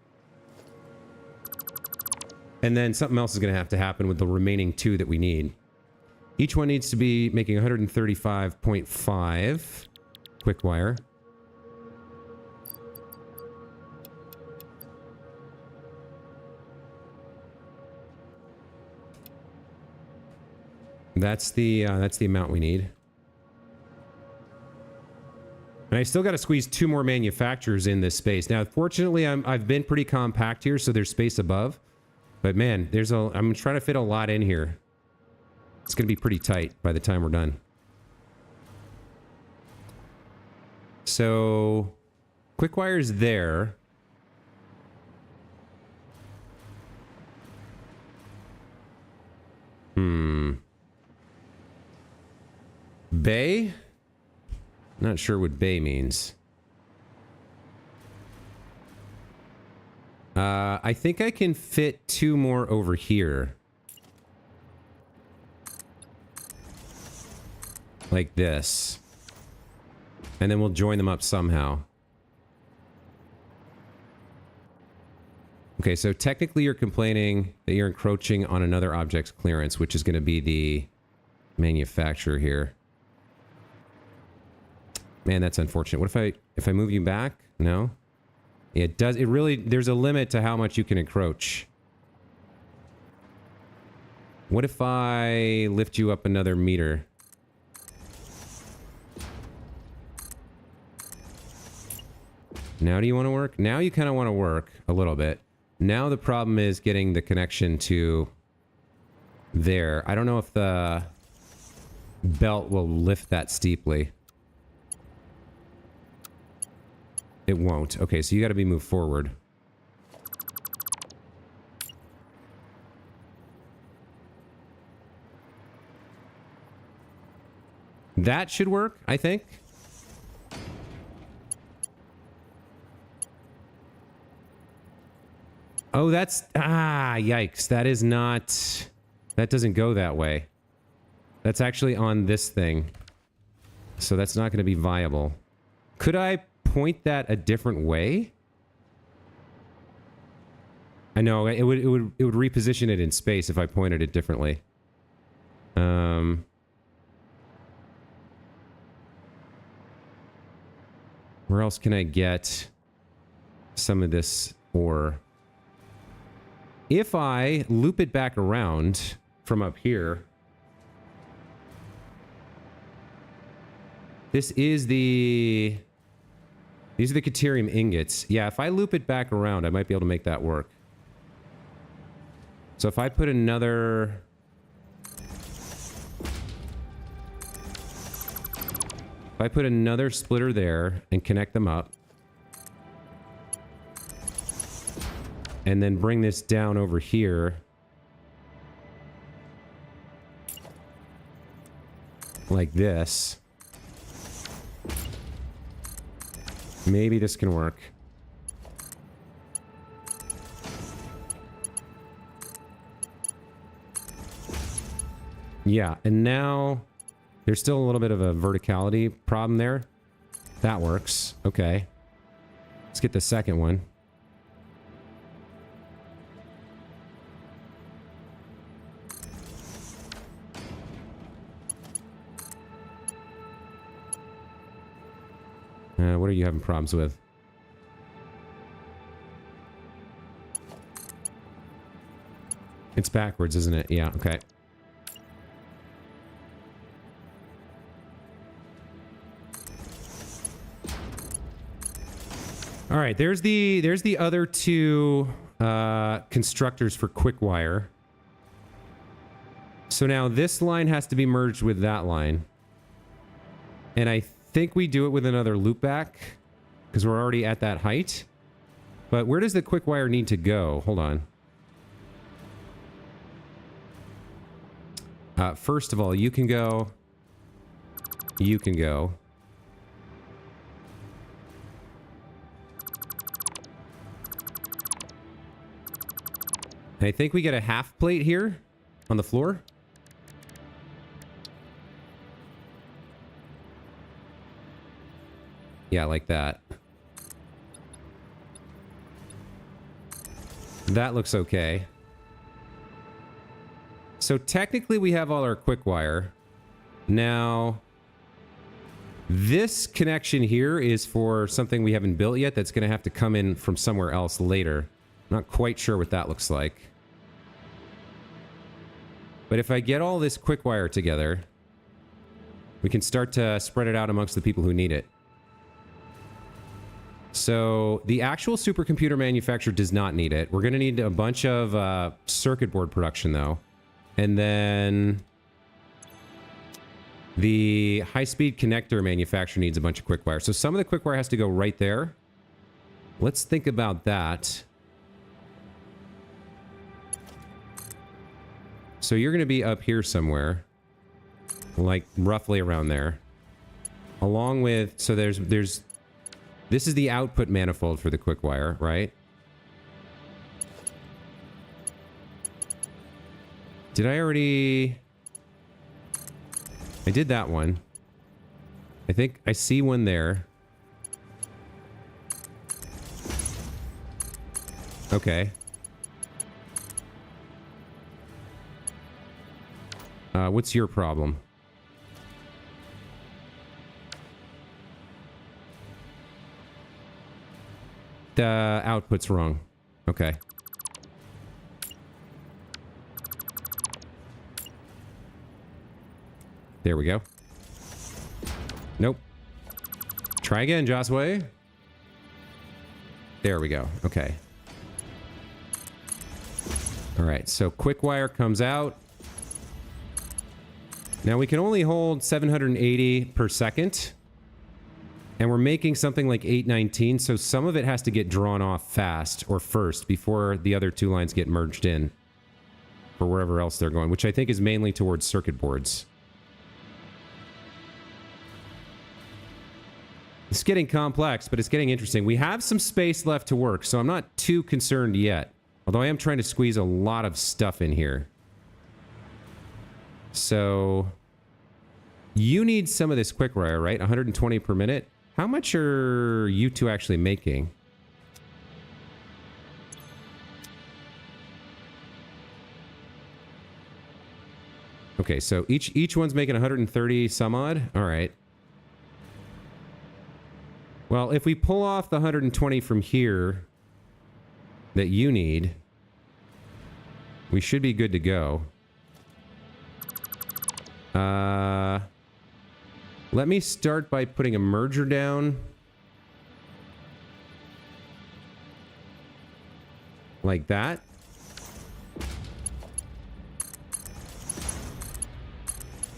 And then something else is going to have to happen with the remaining two that we need. Each one needs to be making 135.5 quick wire. That's the amount we need. And I still got to squeeze 2 more manufacturers in this space. Now, fortunately, I've been pretty compact here, so there's space above. But man, I'm trying to fit a lot in here. It's going to be pretty tight by the time we're done. So, quick wire's there. Bay? Not sure what bay means. I think I can fit 2 more over here. Like this. And then we'll join them up somehow. Okay, so technically you're complaining that you're encroaching on another object's clearance, which is going to be the manufacturer here. Man, that's unfortunate. What if I move you back? No? It does. It really, there's a limit to how much you can encroach. What if I lift you up another meter? Now do you want to work? Now you kind of want to work a little bit. Now the problem is getting the connection to there. I don't know if the belt will lift that steeply. It won't. Okay, so you got to be moved forward. That should work, I think. Oh, that's... Ah, yikes. That is not... That doesn't go that way. That's actually on this thing. So that's not going to be viable. Could I point that a different way? I know it would reposition it in space if I pointed it differently. Where else can I get some of this ore? If I loop it back around from up here, this is the... These are the Caterium ingots. Yeah, if I loop it back around, I might be able to make that work. So if I put another... If I put another splitter there and connect them up, and then bring this down over here, like this, maybe this can work. Yeah, and now there's still a little bit of a verticality problem there. That works. Okay. Let's get the second one. What are you having problems with? It's backwards, isn't it? Yeah, okay. All right, there's the other two constructors for quick wire. So now this line has to be merged with that line. And I think we do it with another loopback because we're already at that height. But where does the quick wire need to go? Hold on. First of all, you can go. You can go. I think we get a half plate here on the floor. Yeah, like that. That looks okay. So technically we have all our quick wire. Now, this connection here is for something we haven't built yet that's going to have to come in from somewhere else later. Not quite sure what that looks like. But if I get all this quick wire together, we can start to spread it out amongst the people who need it. So the actual supercomputer manufacturer does not need it. We're going to need a bunch of circuit board production, though. And then the high-speed connector manufacturer needs a bunch of quick wire. So some of the quick wire has to go right there. Let's think about that. So you're going to be up here somewhere, like roughly around there. Along with, so there's this is the output manifold for the quick wire, right? Did I already? I did that one. I think I see one there. Okay. What's your problem? The output's wrong. Okay. There we go. Nope. Try again, Josway. There we go. Okay. All right, so quick wire comes out. Now we can only hold 780 per second. And we're making something like 819, so some of it has to get drawn off fast or first before the other two lines get merged in for wherever else they're going, which I think is mainly towards circuit boards. It's getting complex, but it's getting interesting. We have some space left to work, so I'm not too concerned yet. Although I am trying to squeeze a lot of stuff in here. So you need some of this quick wire, right? 120 per minute. How much are you two actually making? Okay, so each one's making 130 some odd. All right. Well, if we pull off the 120 from here that you need, we should be good to go. Let me start by putting a merger down. Like that.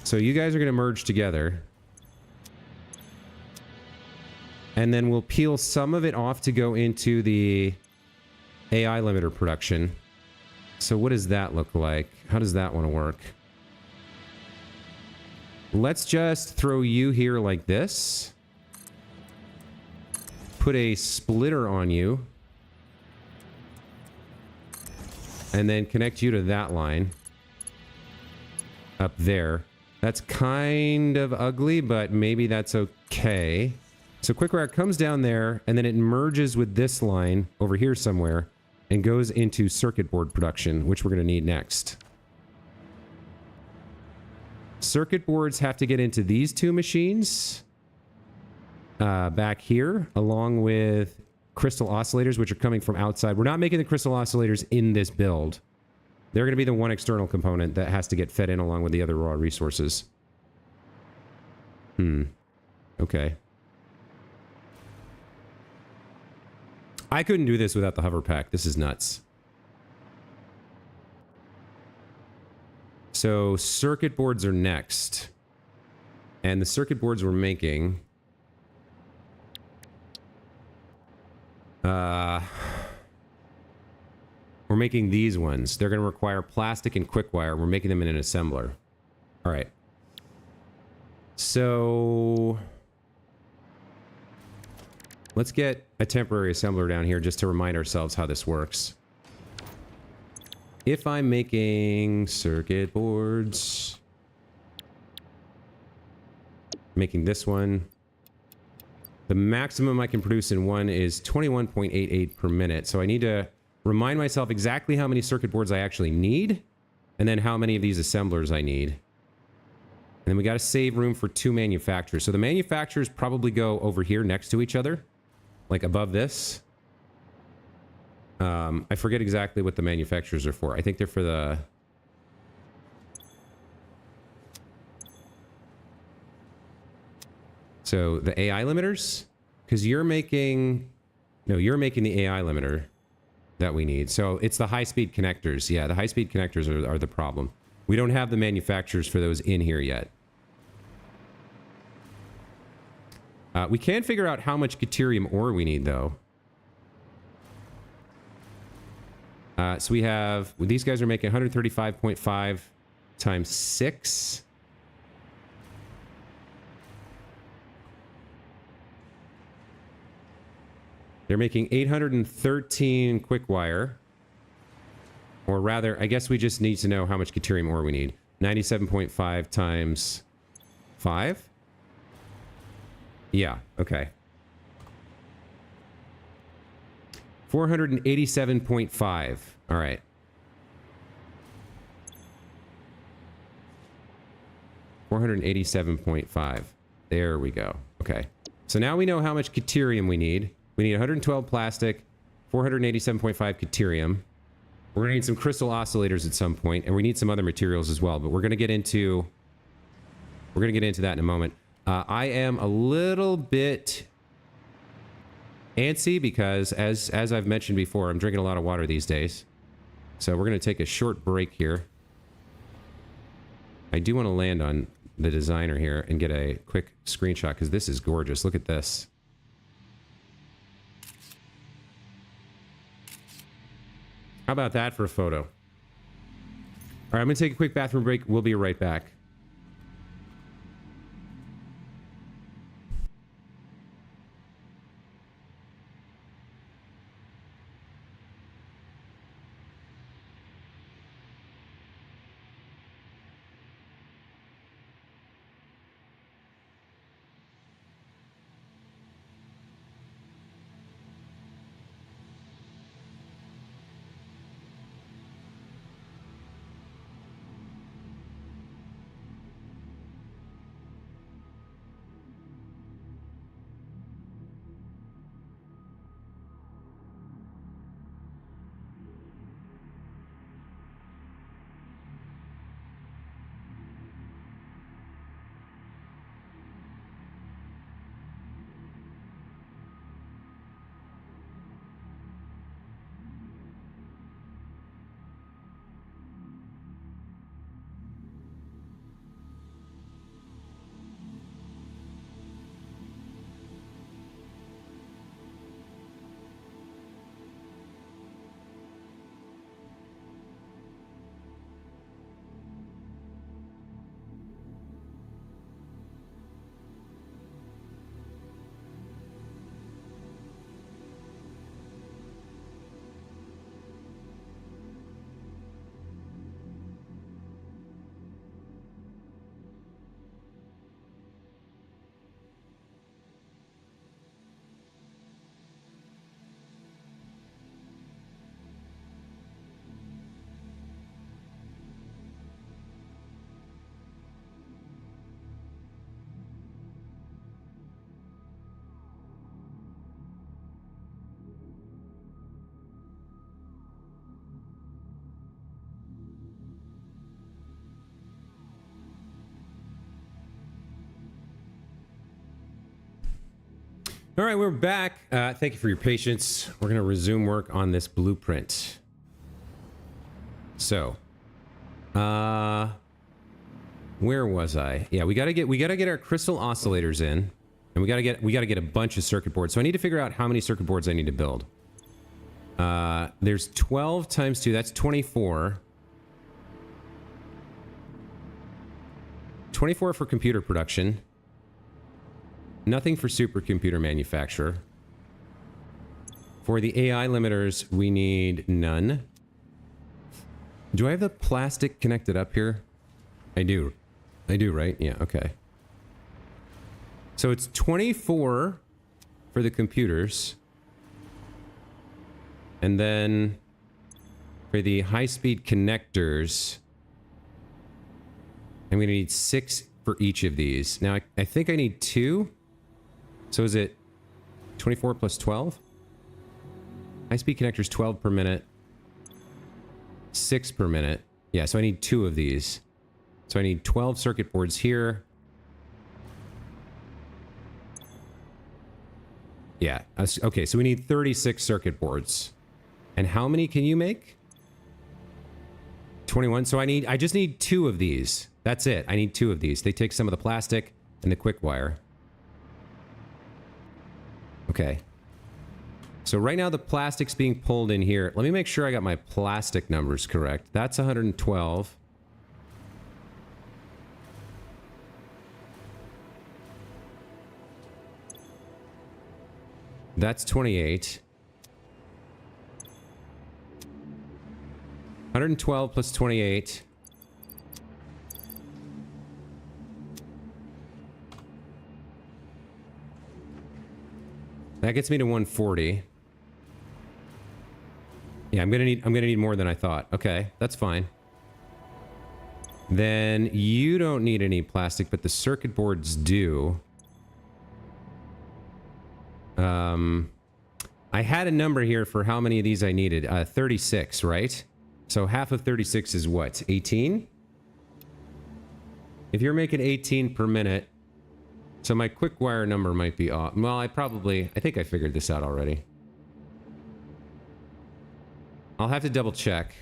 So you guys are going to merge together. And then we'll peel some of it off to go into the AI limiter production. So what does that look like? How does that want to work? Let's just throw you here like this. Put a splitter on you. And then connect you to that line. Up there. That's kind of ugly, but maybe that's okay. So quick-wire comes down there, and then it merges with this line over here somewhere and goes into circuit board production, which we're going to need next. Circuit boards have to get into these two machines. back here, along with crystal oscillators, which are coming from outside. We're not making the crystal oscillators in this build. They're going to be the one external component that has to get fed in along with the other raw resources. Okay. I couldn't do this without the hover pack. This is nuts. So circuit boards are next. And the circuit boards we're making... we're making these ones. They're going to require plastic and quick wire. We're making them in an assembler. All right. So... let's get a temporary assembler down here just to remind ourselves how this works. If I'm making circuit boards... making this one... the maximum I can produce in one is 21.88 per minute. So I need to remind myself exactly how many circuit boards I actually need, and then how many of these assemblers I need. And then we got to save room for 2 manufacturers. So the manufacturers probably go over here next to each other, like above this. I forget exactly what the manufacturers are for. I think they're for the... so the AI limiters? Because you're making... no, you're making the AI limiter that we need. So it's the high-speed connectors. Yeah, the high-speed connectors are the problem. We don't have the manufacturers for those in here yet. We can figure out how much deuterium ore we need, though. So we have... well, these guys are making 135.5 times 6... they're making 813 quick wire. Or rather, I guess we just need to know how much deuterium ore we need. 97.5 times 5? Yeah, okay. 487.5. All right. $487.5. There we go. Okay. So now we know how much deuterium we need. We need 112 plastic, 487.5 deuterium. We're going to need some crystal oscillators at some point, and we need some other materials as well, but we're going to get into that in a moment. I am a little bit antsy because, as I've mentioned before, I'm drinking a lot of water these days. So we're going to take a short break here. I do want to land on the designer here and get a quick screenshot because this is gorgeous. Look at this. How about that for a photo? All right, I'm going to take a quick bathroom break. We'll be right back. All right, we're back. Thank you for your patience. We're going to resume work on this blueprint. So, where was I? Yeah, we gotta get our crystal oscillators in, and we gotta get a bunch of circuit boards. So I need to figure out how many circuit boards I need to build. There's 12 times 2. That's 24. 24 for computer production. Nothing for supercomputer manufacturer. For the AI limiters, we need none. Do I have the plastic connected up here? I do. I do, right? Yeah, okay. So it's 24 for the computers. And then for the high-speed connectors, I'm going to need 6 for each of these. Now, I think I need 2. So is it 24 plus 12? High-speed connectors, 12 per minute. 6 per minute. Yeah, so I need 2 of these. So I need 12 circuit boards here. Yeah, okay, so we need 36 circuit boards. And how many can you make? 21. So I just need 2 of these. That's it. I need 2 of these. They take some of the plastic and the quick wire. Okay. So right now the plastic's being pulled in here. Let me make sure I got my plastic numbers correct. That's 112. That's 28. 112 plus 28. That gets me to 140. Yeah, I'm gonna need more than I thought. Okay, that's fine. Then you don't need any plastic, but the circuit boards do. I had a number here for how many of these I needed. 36, right? So half of 36 is what? 18? If you're making 18 per minute, so my quick wire number might be off. Well, I think I figured this out already. I'll have to double check.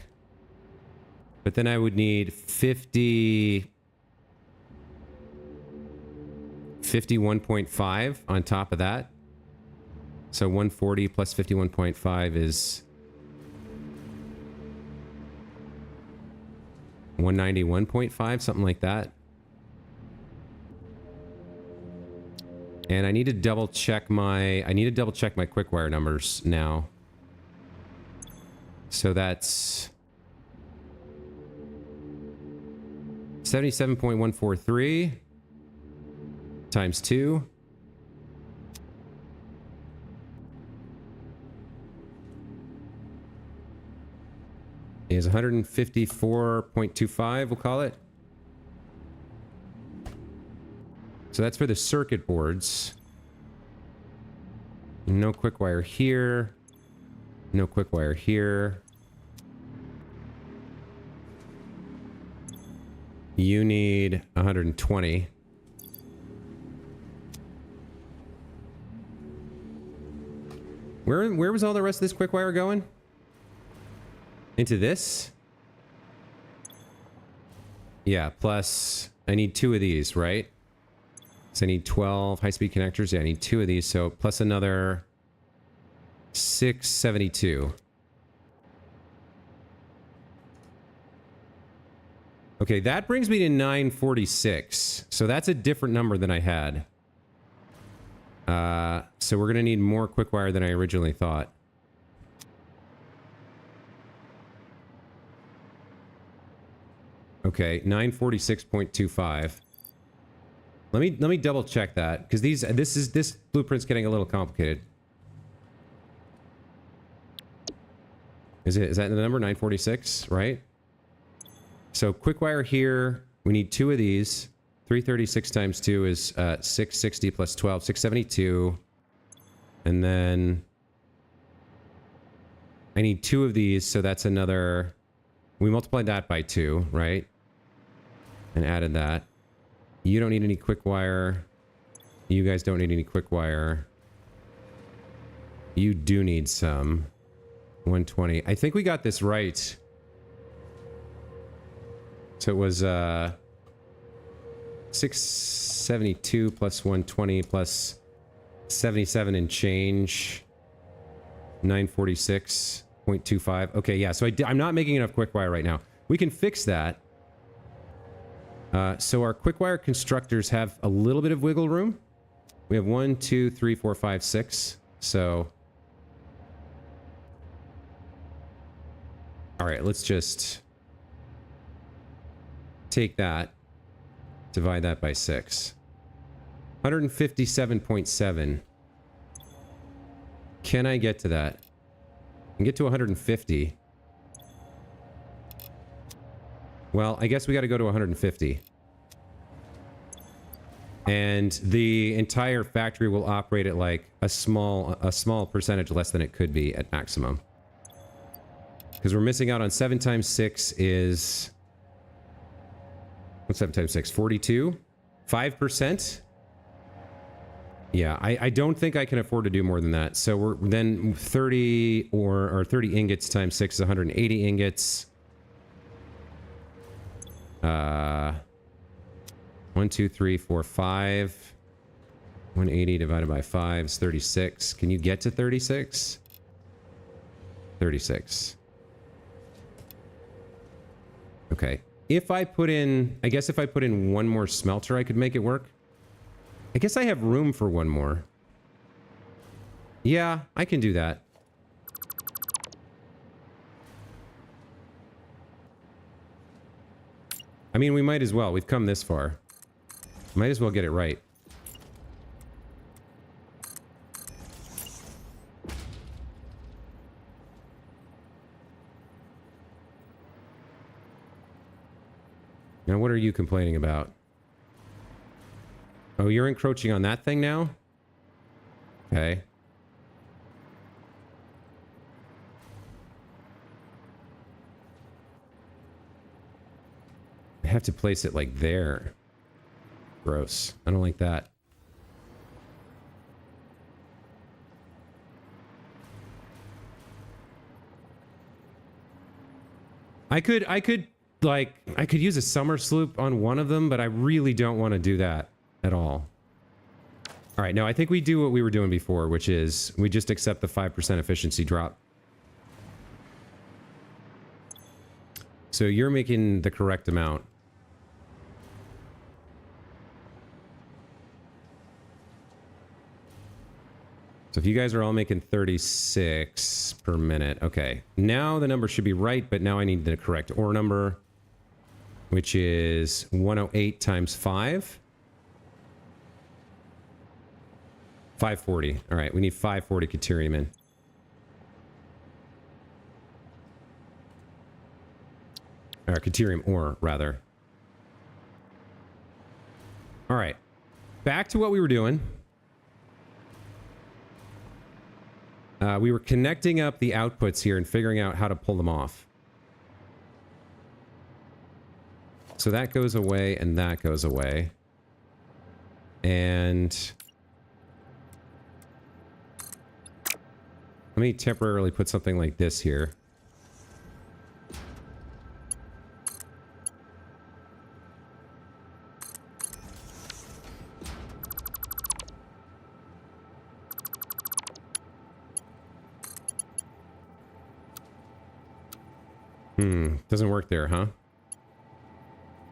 But then I would need 51.5 on top of that. So 140 plus 51.5 is 191.5, something like that. And I need to double check my quick wire numbers now. So that's 77.143 times 2 is 154.25, we'll call it. So that's for the circuit boards. No quick wire here. No quick wire here. You need 120. Where was all the rest of this quick wire going? Into this? Yeah, plus I need 2 of these, right? So I need 12 high-speed connectors. Yeah, I need 2 of these. So plus another 672. Okay, that brings me to 946. So that's a different number than I had. So we're going to need more quick wire than I originally thought. Okay, 946.25. Let me double check that, because this blueprint's getting a little complicated. Is that the number 946, right? So quick wire here, we need 2 of these. 336 times 2 is 660 plus 12, 672. And then I need 2 of these, so that's another. We multiplied that by 2, right? And added that. You don't need any quick wire. You guys don't need any quick wire. You do need some. 120. I think we got this right. So it was 672 plus 120 plus 77 and change. 946.25. Okay, yeah, so I'm not making enough quick wire right now. We can fix that. So our quick wire constructors have a little bit of wiggle room. We have 1, 2, 3, 4, 5, 6. So... Alright, let's just... take that. Divide that by 6. 157.7. Can I get to that? I can get to 150. Well, I guess we got to go to 150. And the entire factory will operate at like a small percentage less than it could be at maximum. Because we're missing out on 7 times 6 is... What's 7 times 6? 42? 5%? Yeah, I don't think I can afford to do more than that. So we're then 30 or 30 ingots times 6 is 180 ingots. 1, 2, 3, 4, 5. 180 divided by 5 is 36. Can you get to 36? 36. Okay. If I put in... I guess if I put in one more smelter, I could make it work. I guess I have room for one more. Yeah, I can do that. I mean, we might as well. We've come this far. Might as well get it right. Now, what are you complaining about? Oh, you're encroaching on that thing now? Okay. I have to place it like there. Gross. I don't like that. I could use a summer sloop on one of them, but I really don't want to do that at all. All right, no, I think we do what we were doing before, which is we just accept the 5% efficiency drop. So you're making the correct amount. So if you guys are all making 36 per minute, okay. Now the number should be right, but now I need the correct ore number, which is 108 times 5. 540. All right, we need 540 Caterium in. Or Caterium ore, rather. All right. Back to what we were doing. We were connecting up the outputs here and figuring out how to pull them off. So that goes away and that goes away. And... let me temporarily put something like this here. Doesn't work there, huh?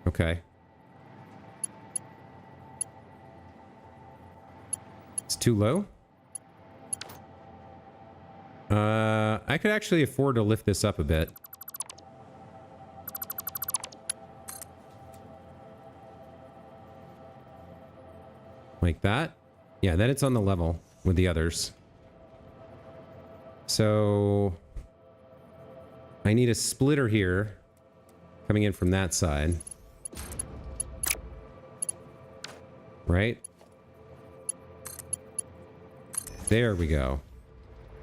Okay. It's too low? I could actually afford to lift this up a bit. Like that? Yeah, then it's on the level with the others. So... I need a splitter here, coming in from that side. Right? There we go.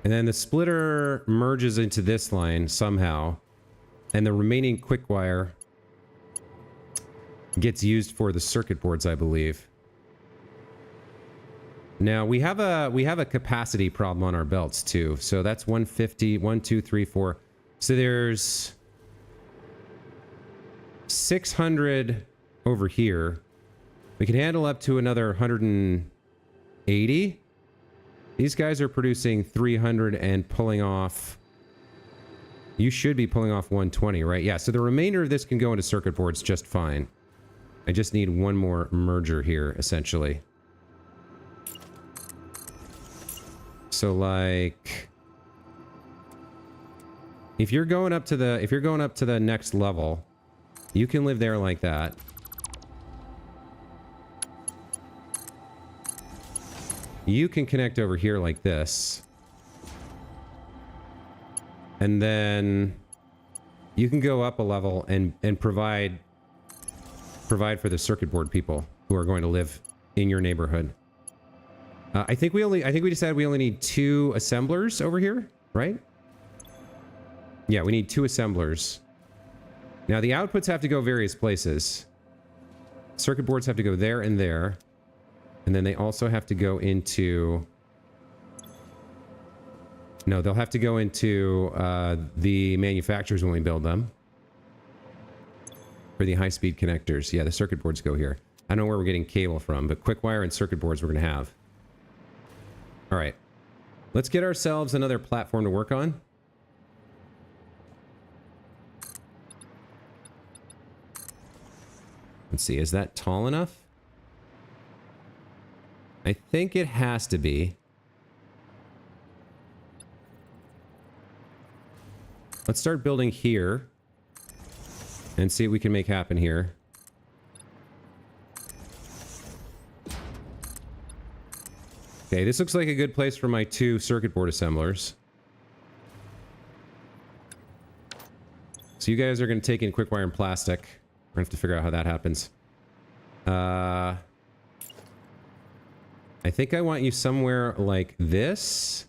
And then the splitter merges into this line somehow. And the remaining quick wire gets used for the circuit boards, I believe. Now we have a capacity problem on our belts too. So that's 150, 1, 2, 3, 4. So there's 600 over here. We can handle up to another 180. These guys are producing 300 and pulling off. You should be pulling off 120, right? Yeah, so the remainder of this can go into circuit boards just fine. I just need one more merger here, essentially. So like, if you're going up to the next level, you can live there like that. You can connect over here like this. And then you can go up a level and provide for the circuit board people who are going to live in your neighborhood. I think we decided we only need 2 assemblers over here, right? Yeah, we need 2 assemblers. Now the outputs have to go various places. Circuit boards have to go there and there. And then they also have to go into... No, they'll have to go into the manufacturers when we build them. For the high-speed connectors. Yeah, the circuit boards go here. I don't know where we're getting cable from, but quick wire and circuit boards we're going to have. Alright. Let's get ourselves another platform to work on. Let's see, is that tall enough? I think it has to be. Let's start building here. And see what we can make happen here. Okay, this looks like a good place for my 2 circuit board assemblers. So you guys are going to take in quick wire and plastic. We're going to have to figure out how that happens. I think I want you somewhere like this.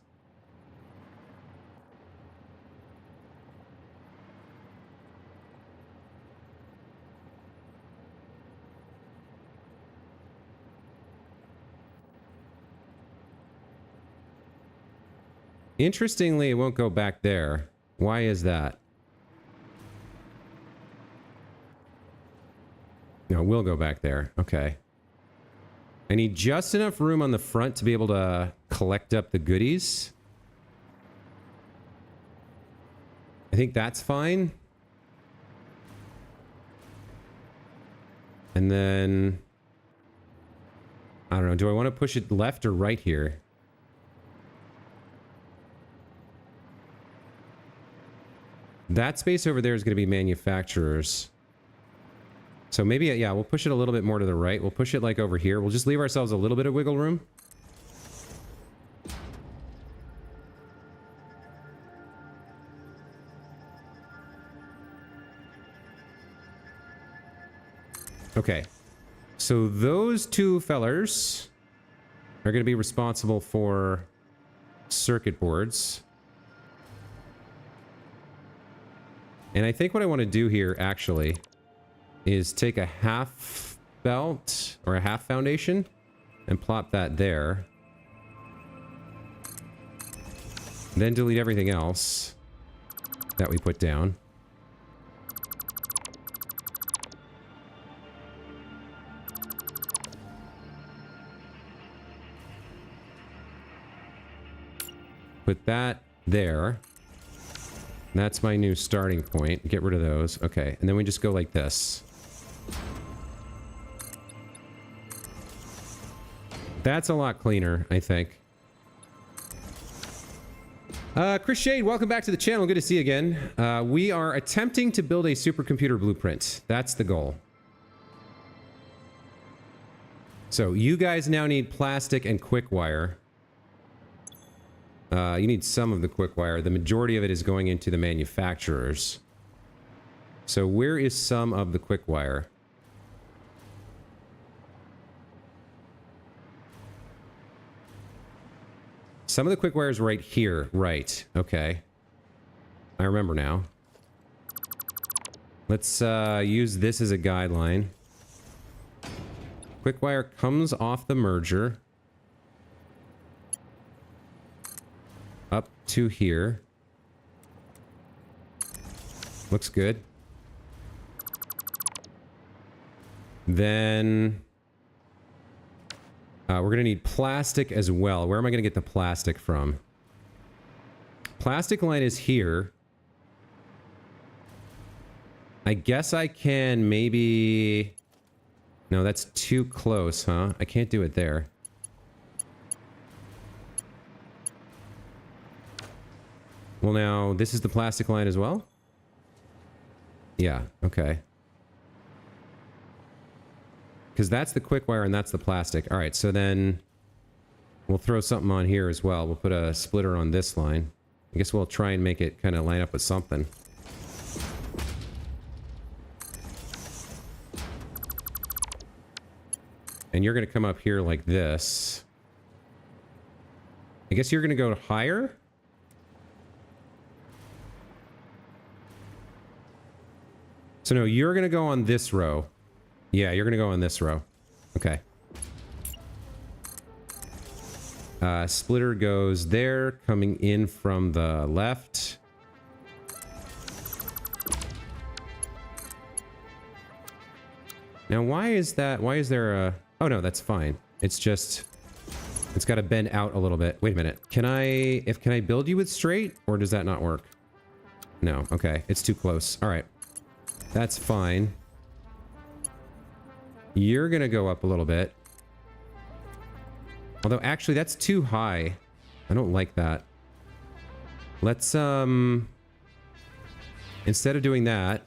Interestingly, it won't go back there. Why is that? No, it will go back there. Okay. I need just enough room on the front to be able to collect up the goodies. I think that's fine. And then... I don't know. Do I want to push it left or right here? That space over there is going to be manufacturers. So maybe, yeah, we'll push it a little bit more to the right. We'll push it like over here. We'll just leave ourselves a little bit of wiggle room. Okay. So those 2 fellers are going to be responsible for circuit boards. And I think what I want to do here, actually, is take a half belt, or a half foundation, and plop that there. Then delete everything else that we put down. Put that there. That's my new starting point. Get rid of those. Okay, and then we just go like this. That's a lot cleaner, I think. Chris Shade, welcome back to the channel. Good to see you again. We are attempting to build a supercomputer blueprint. That's the goal. So you guys now need plastic and quick wire. You need some of the quick wire. The majority of it is going into the manufacturers. So where is some of the quick wire? Some of the quick wire is right here. Right. Okay. I remember now. Let's use this as a guideline. Quick wire comes off the merger. 2 here. Looks good. Then we're going to need plastic as well. Where am I going to get the plastic from? Plastic line is here. I guess I can maybe... No, that's too close, huh? I can't do it there. Well, now, this is the plastic line as well? Yeah, okay. Because that's the quick wire and that's the plastic. All right, so then we'll throw something on here as well. We'll put a splitter on this line. I guess we'll try and make it kind of line up with something. And you're going to come up here like this. I guess you're going to go higher? So no, you're going to go on this row. Yeah, you're going to go on this row. Okay. Splitter goes there, coming in from the left. Now, why is that? Why is there a... Oh, no, that's fine. It's just... It's got to bend out a little bit. Wait a minute. Can I build you with straight? Or does that not work? No. Okay. It's too close. All right. That's fine. You're going to go up a little bit. Although, actually, that's too high. I don't like that. Let's, instead of doing that,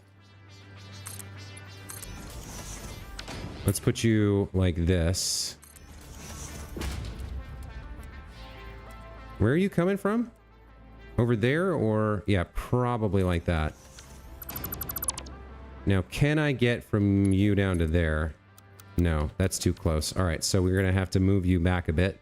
let's put you like this. Where are you coming from? Over there or... Yeah, probably like that. Now, can I get from you down to there? No, that's too close. All right, so we're going to have to move you back a bit.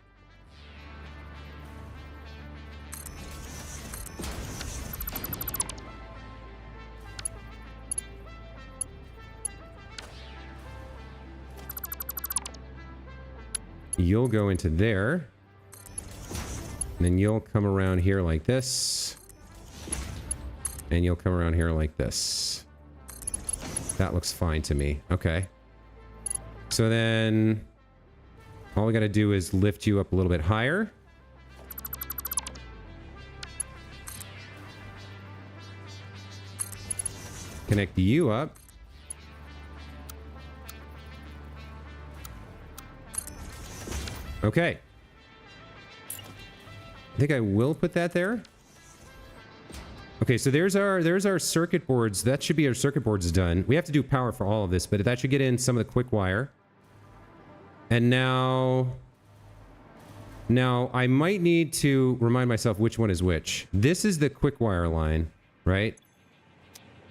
You'll go into there. And then you'll come around here like this. And you'll come around here like this. That looks fine to me. Okay. So then all we got to do is lift you up a little bit higher. Connect you up. Okay. I think I will put that there. Okay, so there's our circuit boards. That should be our circuit boards done. We have to do power for all of this, but that should get in some of the quick wire. And now I might need to remind myself which one is which. This is the quick wire line, right?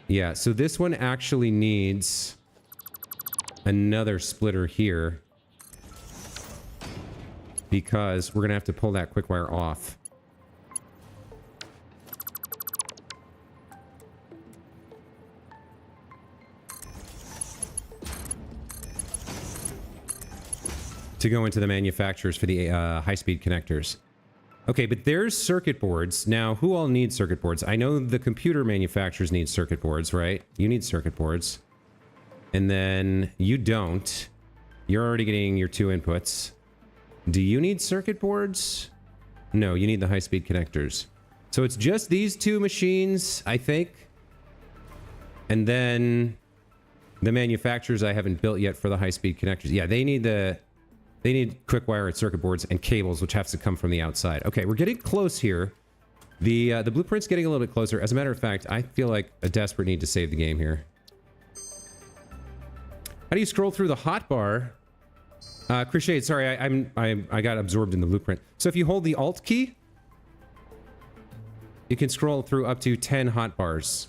Yeah, so this one actually needs another splitter here because we're going to have to pull that quick wire off. To go into the manufacturers for the high-speed connectors. Okay, but there's circuit boards. Now, who all needs circuit boards? I know the computer manufacturers need circuit boards, right? You need circuit boards. And then you don't. You're already getting your 2 inputs. Do you need circuit boards? No, you need the high-speed connectors. So it's just these 2 machines, I think. And then the manufacturers I haven't built yet for the high-speed connectors. Yeah, they need quick wire and circuit boards and cables, which has to come from the outside. Okay, we're getting close here. The blueprint's getting a little bit closer. As a matter of fact, I feel like a desperate need to save the game here. How do you scroll through the hotbar? Crochet, sorry, I got absorbed in the blueprint. So if you hold the Alt key, you can scroll through up to 10 hotbars.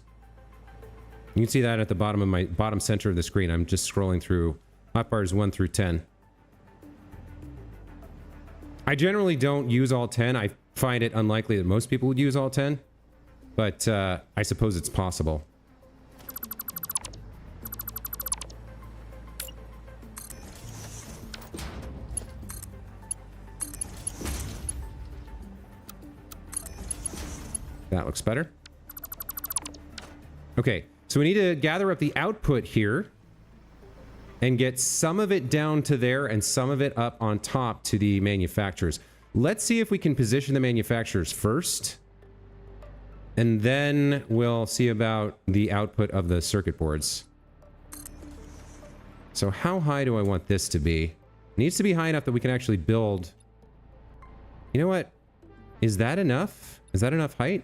You can see that at the bottom of my bottom center of the screen. I'm just scrolling through hotbars 1 through 10. I generally don't use all 10. I find it unlikely that most people would use all 10. But I suppose it's possible. That looks better. Okay, so we need to gather up the output here and get some of it down to there and some of it up on top to the manufacturers. Let's see if we can position the manufacturers first. And then we'll see about the output of the circuit boards. So how high do I want this to be? It needs to be high enough that we can actually build... You know what? Is that enough? Is that enough height?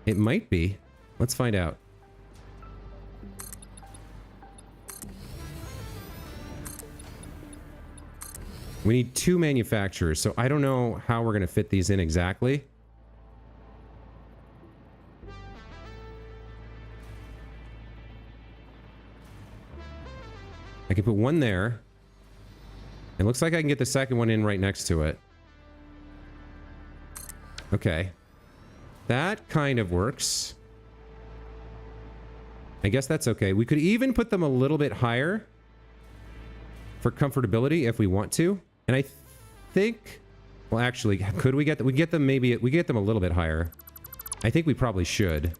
It might be. Let's find out. We need 2 manufacturers, so I don't know how we're going to fit these in exactly. I can put one there. It looks like I can get the second one in right next to it. Okay. That kind of works. I guess that's okay. We could even put them a little bit higher for comfortability if we want to. And I think... Well, actually, could we get them? We get them maybe... We get them a little bit higher. I think we probably should.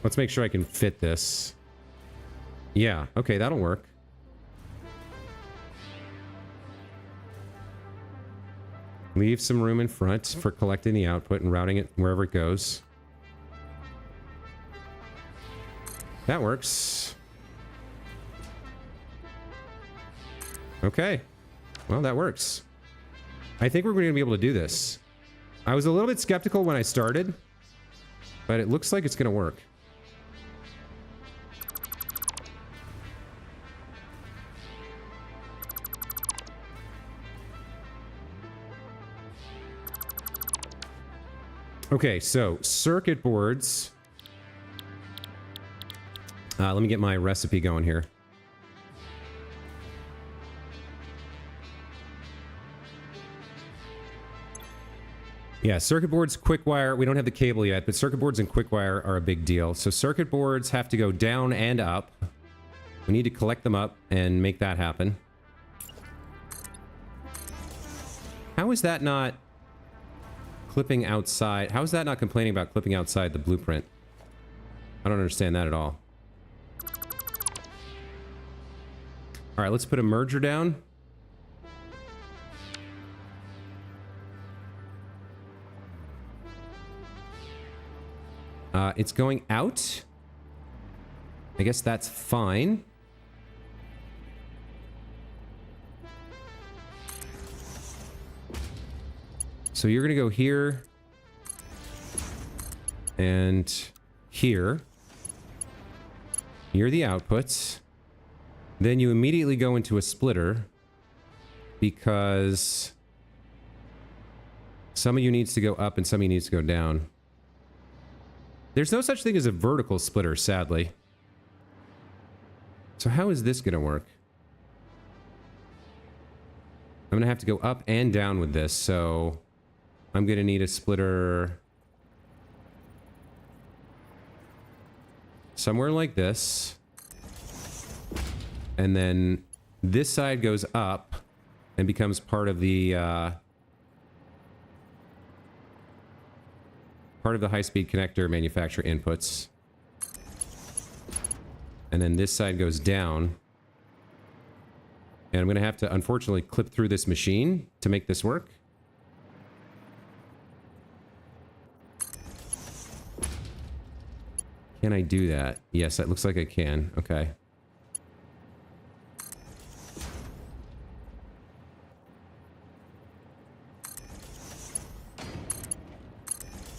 Let's make sure I can fit this. Yeah, okay, that'll work. Leave some room in front for collecting the output and routing it wherever it goes. That works. Okay. Well, that works. I think we're going to be able to do this. I was a little bit skeptical when I started, but it looks like it's going to work. Okay, so circuit boards. Let me get my recipe going here. Yeah, circuit boards, quick wire. We don't have the cable yet, but circuit boards and quick wire are a big deal. So circuit boards have to go down and up. We need to collect them up and make that happen. How is that not clipping outside? How is that not complaining about clipping outside the blueprint? I don't understand that at all. All right, let's put a merger down. It's going out. I guess that's fine. So you're going to go here and here. You're the outputs. Then you immediately go into a splitter because some of you needs to go up and some of you needs to go down. There's no such thing as a vertical splitter, sadly. So how is this going to work? I'm going to have to go up and down with this, so I'm going to need a splitter somewhere like this. And then this side goes up and becomes part of the high-speed connector manufacturer inputs. And then this side goes down. And I'm going to have to, unfortunately, clip through this machine to make this work. Can I do that? Yes, it looks like I can. Okay.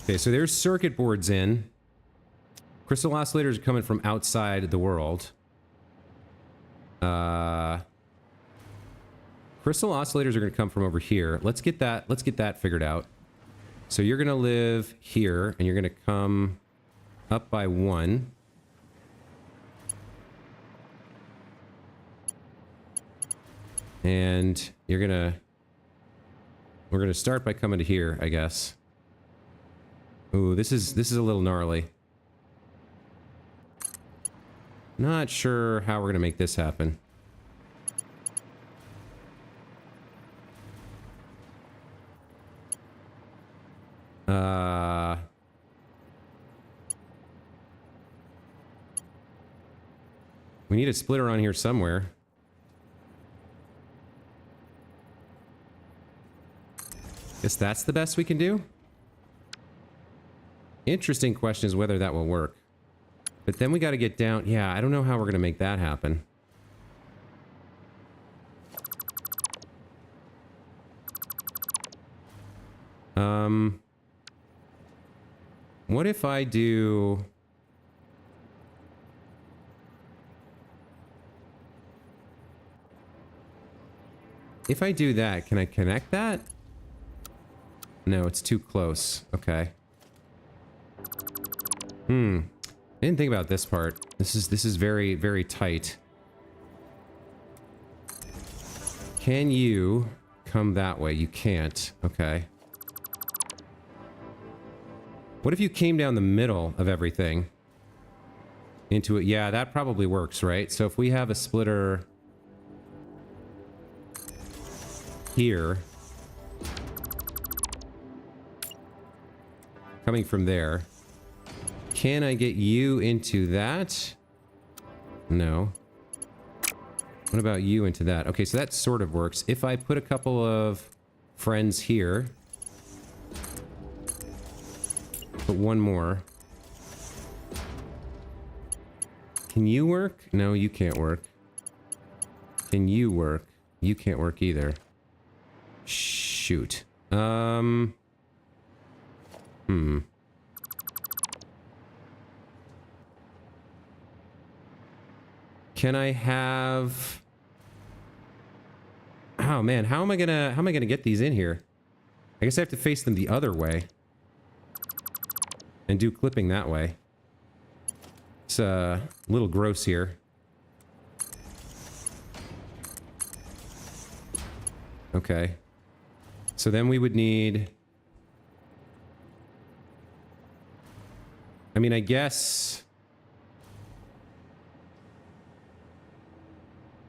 Okay, so there's circuit boards in. Crystal oscillators are coming from outside the world. Crystal oscillators are going to come from over here. Let's get that figured out. So you're going to live here, and you're going to come up by 1. And we're going to start by coming to here, I guess. Ooh, this is a little gnarly. Not sure how we're going to make this happen. We need a splitter on here somewhere. Guess that's the best we can do? Interesting question is whether that will work. But then we got to get down... Yeah, I don't know how we're going to make that happen. What if I do... If I do that, can I connect that? No, it's too close. Okay. I didn't think about this part. This is very, very tight. Can you come that way? You can't. Okay. What if you came down the middle of everything into it? Yeah, that probably works, right? So if we have a splitter here coming from there, can I get you into that? No. What about you into that? Okay, so that sort of works. If I put a couple of friends here, put one more. Can you work? No, you can't work. Can you work? You can't work either. Shoot. Can I have... Oh man, how am I gonna get these in here? I guess I have to face them the other way. And do clipping that way. It's a little gross here. Okay. So then we would need... I mean, I guess...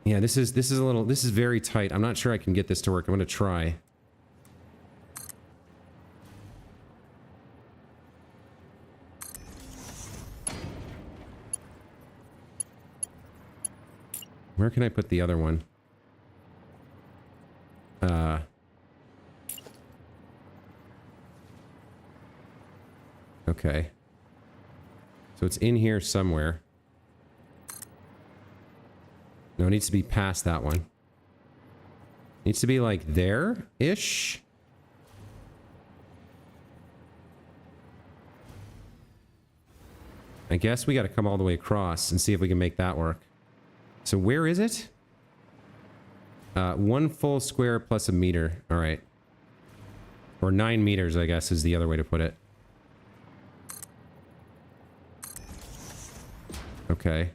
Yeah, this is a little... This is very tight. I'm not sure I can get this to work. I'm gonna try. Where can I put the other one? Okay. So it's in here somewhere. No, it needs to be past that one. Needs to be like there-ish. I guess we got to come all the way across and see if we can make that work. So where is it? 1 full square plus a meter. All right. Or 9 meters, I guess, is the other way to put it. Okay.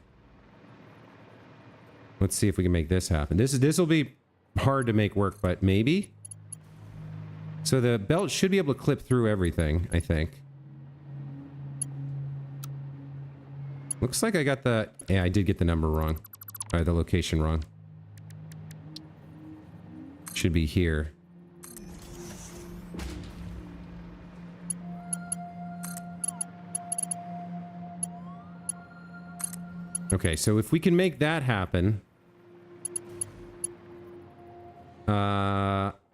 Let's see if we can make this happen. This will be hard to make work, but maybe. So the belt should be able to clip through everything, I think. Looks like I got the... Yeah, I did get the number wrong. The location wrong. Should be here. Okay, so if we can make that happen...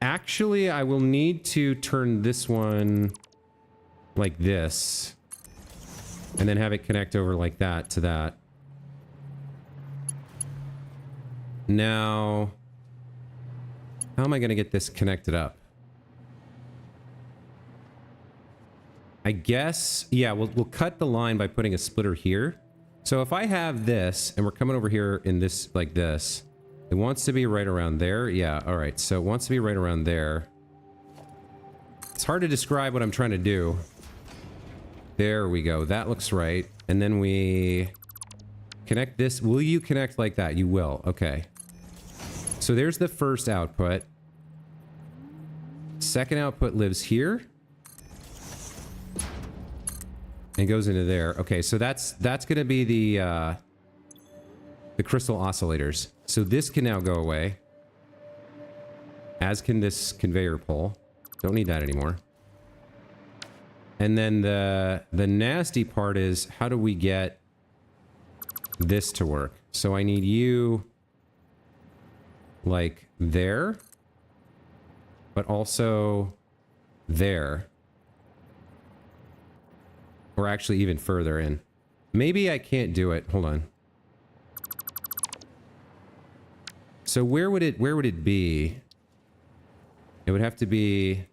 actually, I will need to turn this one like this. And then have it connect over like that to that. Now... How am I going to get this connected up? I guess... Yeah, we'll cut the line by putting a splitter here. So if I have this, and we're coming over here in this, like this... It wants to be right around there. Yeah, alright. So it wants to be right around there. It's hard to describe what I'm trying to do. There we go. That looks right. And then we... Connect this. Will you connect like that? You will. Okay. So there's the first output. Second output lives here. And goes into there. Okay, so that's going to be the the crystal oscillators. So this can now go away. As can this conveyor pole. Don't need that anymore. And then the nasty part is, how do we get this to work? So I need you like there, but also there. Or actually even further in. Maybe I can't do it. Hold on. So where would it be? It would have to be...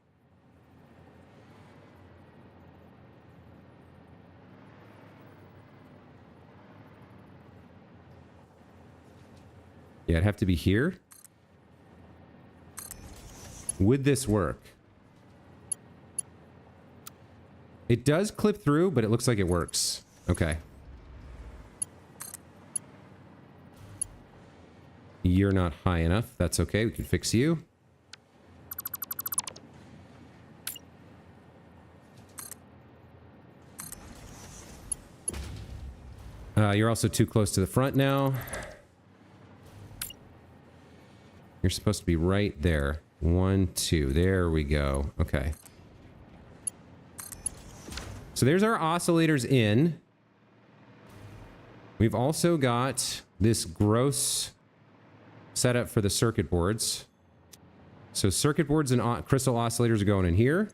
Yeah, it'd have to be here. Would this work? It does clip through, but it looks like it works. Okay. You're not high enough. That's okay. We can fix you. You're also too close to the front now. You're supposed to be right there. 1, 2. There we go. Okay. So there's our oscillators in. We've also got this gross setup for the circuit boards. So circuit boards and crystal oscillators are going in here.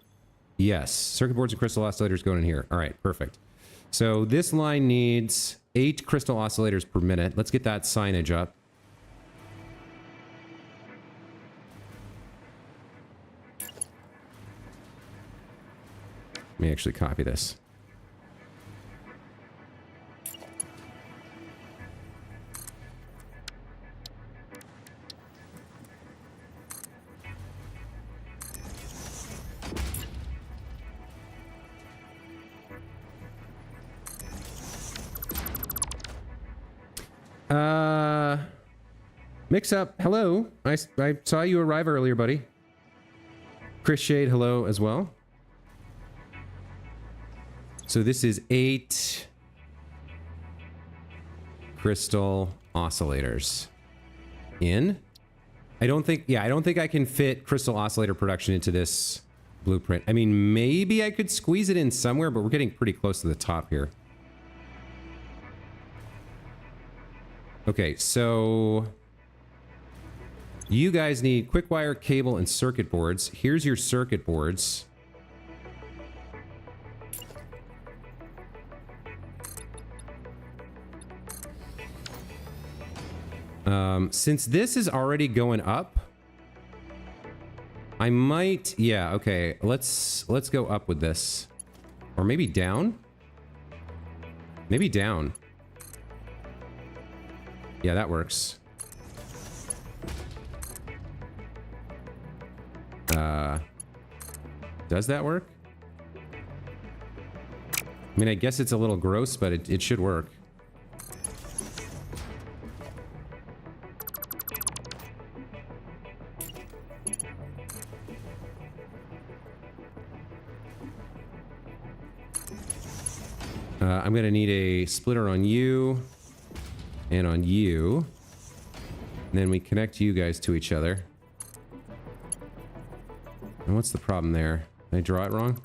Yes, circuit boards and crystal oscillators going in here. All right, perfect. So this line needs 8 crystal oscillators per minute. Let's get that signage up. Let me actually copy this. Mix up, hello. I saw you arrive earlier, buddy. Chris Shade, hello as well. So this is 8 crystal oscillators in. I don't think I can fit crystal oscillator production into this blueprint. I mean, maybe I could squeeze it in somewhere, but we're getting pretty close to the top here. Okay, so you guys need quick wire, cable, and circuit boards. Here's your circuit boards. Since this is already going up, I might, yeah, okay, let's go up with this. Or maybe down? Maybe down. Yeah, that works. Does that work? I mean, I guess it's a little gross, but it should work. I'm gonna need a splitter on you and on you. And then we connect you guys to each other. And what's the problem there? Did I draw it wrong?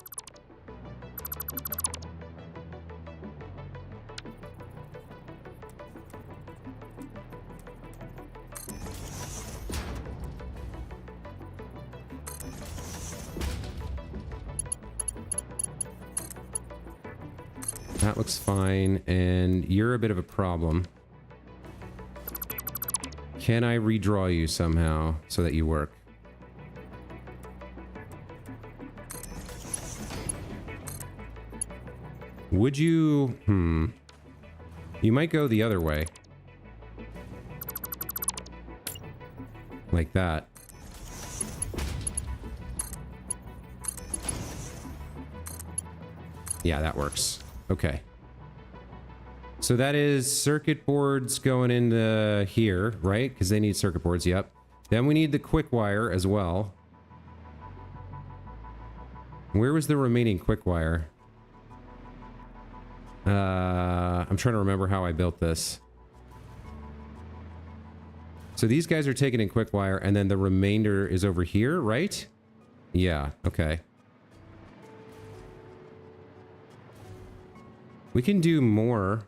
That looks fine, and you're a bit of a problem. Can I redraw you somehow so that you work? Would you... You might go the other way. Like that. Yeah, that works. Okay. So that is circuit boards going into here, right? Because they need circuit boards, yep. Then we need the quick wire as well. Where was the remaining quick wire? I'm trying to remember how I built this. So these guys are taken in quick wire, and then the remainder is over here, right? Yeah, okay. We can do more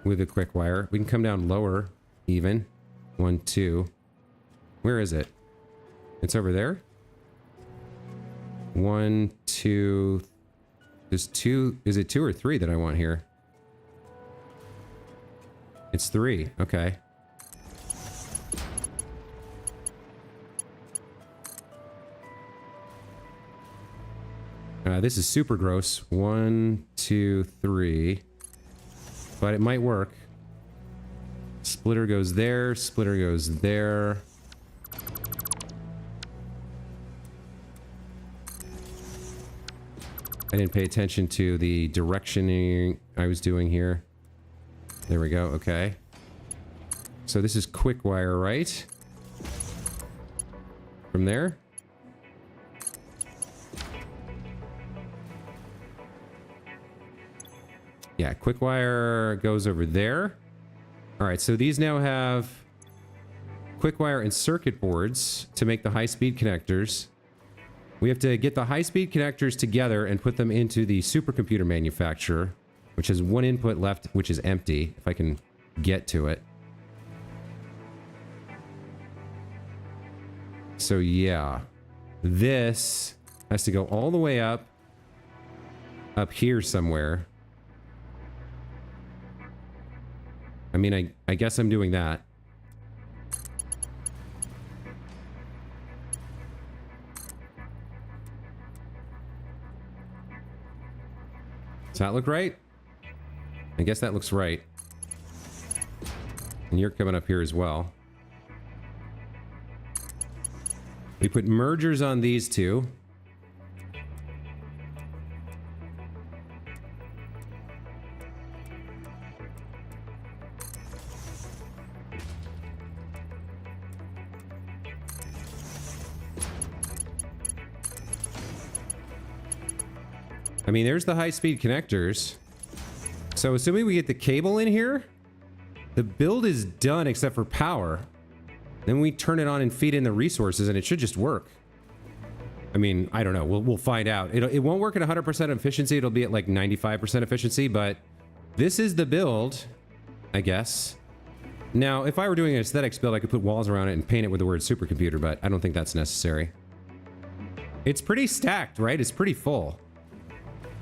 with a quick wire. We can come down lower, even. 1, 2. Where is it? It's over there? 1, 2. There's 2. Is it 2 or 3 that I want here? It's 3. Okay. This is super gross. 1, 2, 3. But it might work. Splitter goes there. Splitter goes there. I didn't pay attention to the directioning I was doing here. There we go. Okay. So this is quick wire, right? From there. Yeah, quick wire goes over there. All right, so these now have quick wire and circuit boards to make the high-speed connectors. We have to get the high-speed connectors together and put them into the supercomputer manufacturer, which has one input left, which is empty, if I can get to it. So yeah, this has to go all the way up here somewhere. I mean, I guess I'm doing that. Does that look right? I guess that looks right. And you're coming up here as well. We put mergers on these two. I mean, there's the high-speed connectors. So assuming we get the cable in here, the build is done except for power. Then we turn it on and feed in the resources, and it should just work. I mean, I don't know. We'll find out. It won't work at 100% efficiency. It'll be at like 95% efficiency, but this is the build, I guess. Now, if I were doing an aesthetics build, I could put walls around it and paint it with the word supercomputer, but I don't think that's necessary. It's pretty stacked, right? It's pretty full.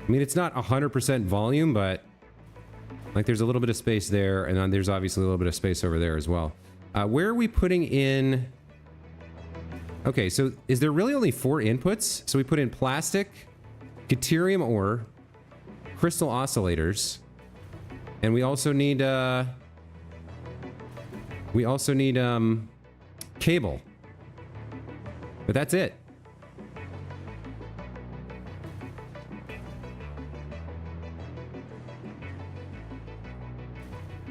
I mean, it's not 100% volume, but like there's a little bit of space there, and then there's obviously a little bit of space over there as well. Where are we putting in... Okay, so is there really only 4 inputs? So we put in plastic, deuterium ore, crystal oscillators, and we also need cable. But that's it.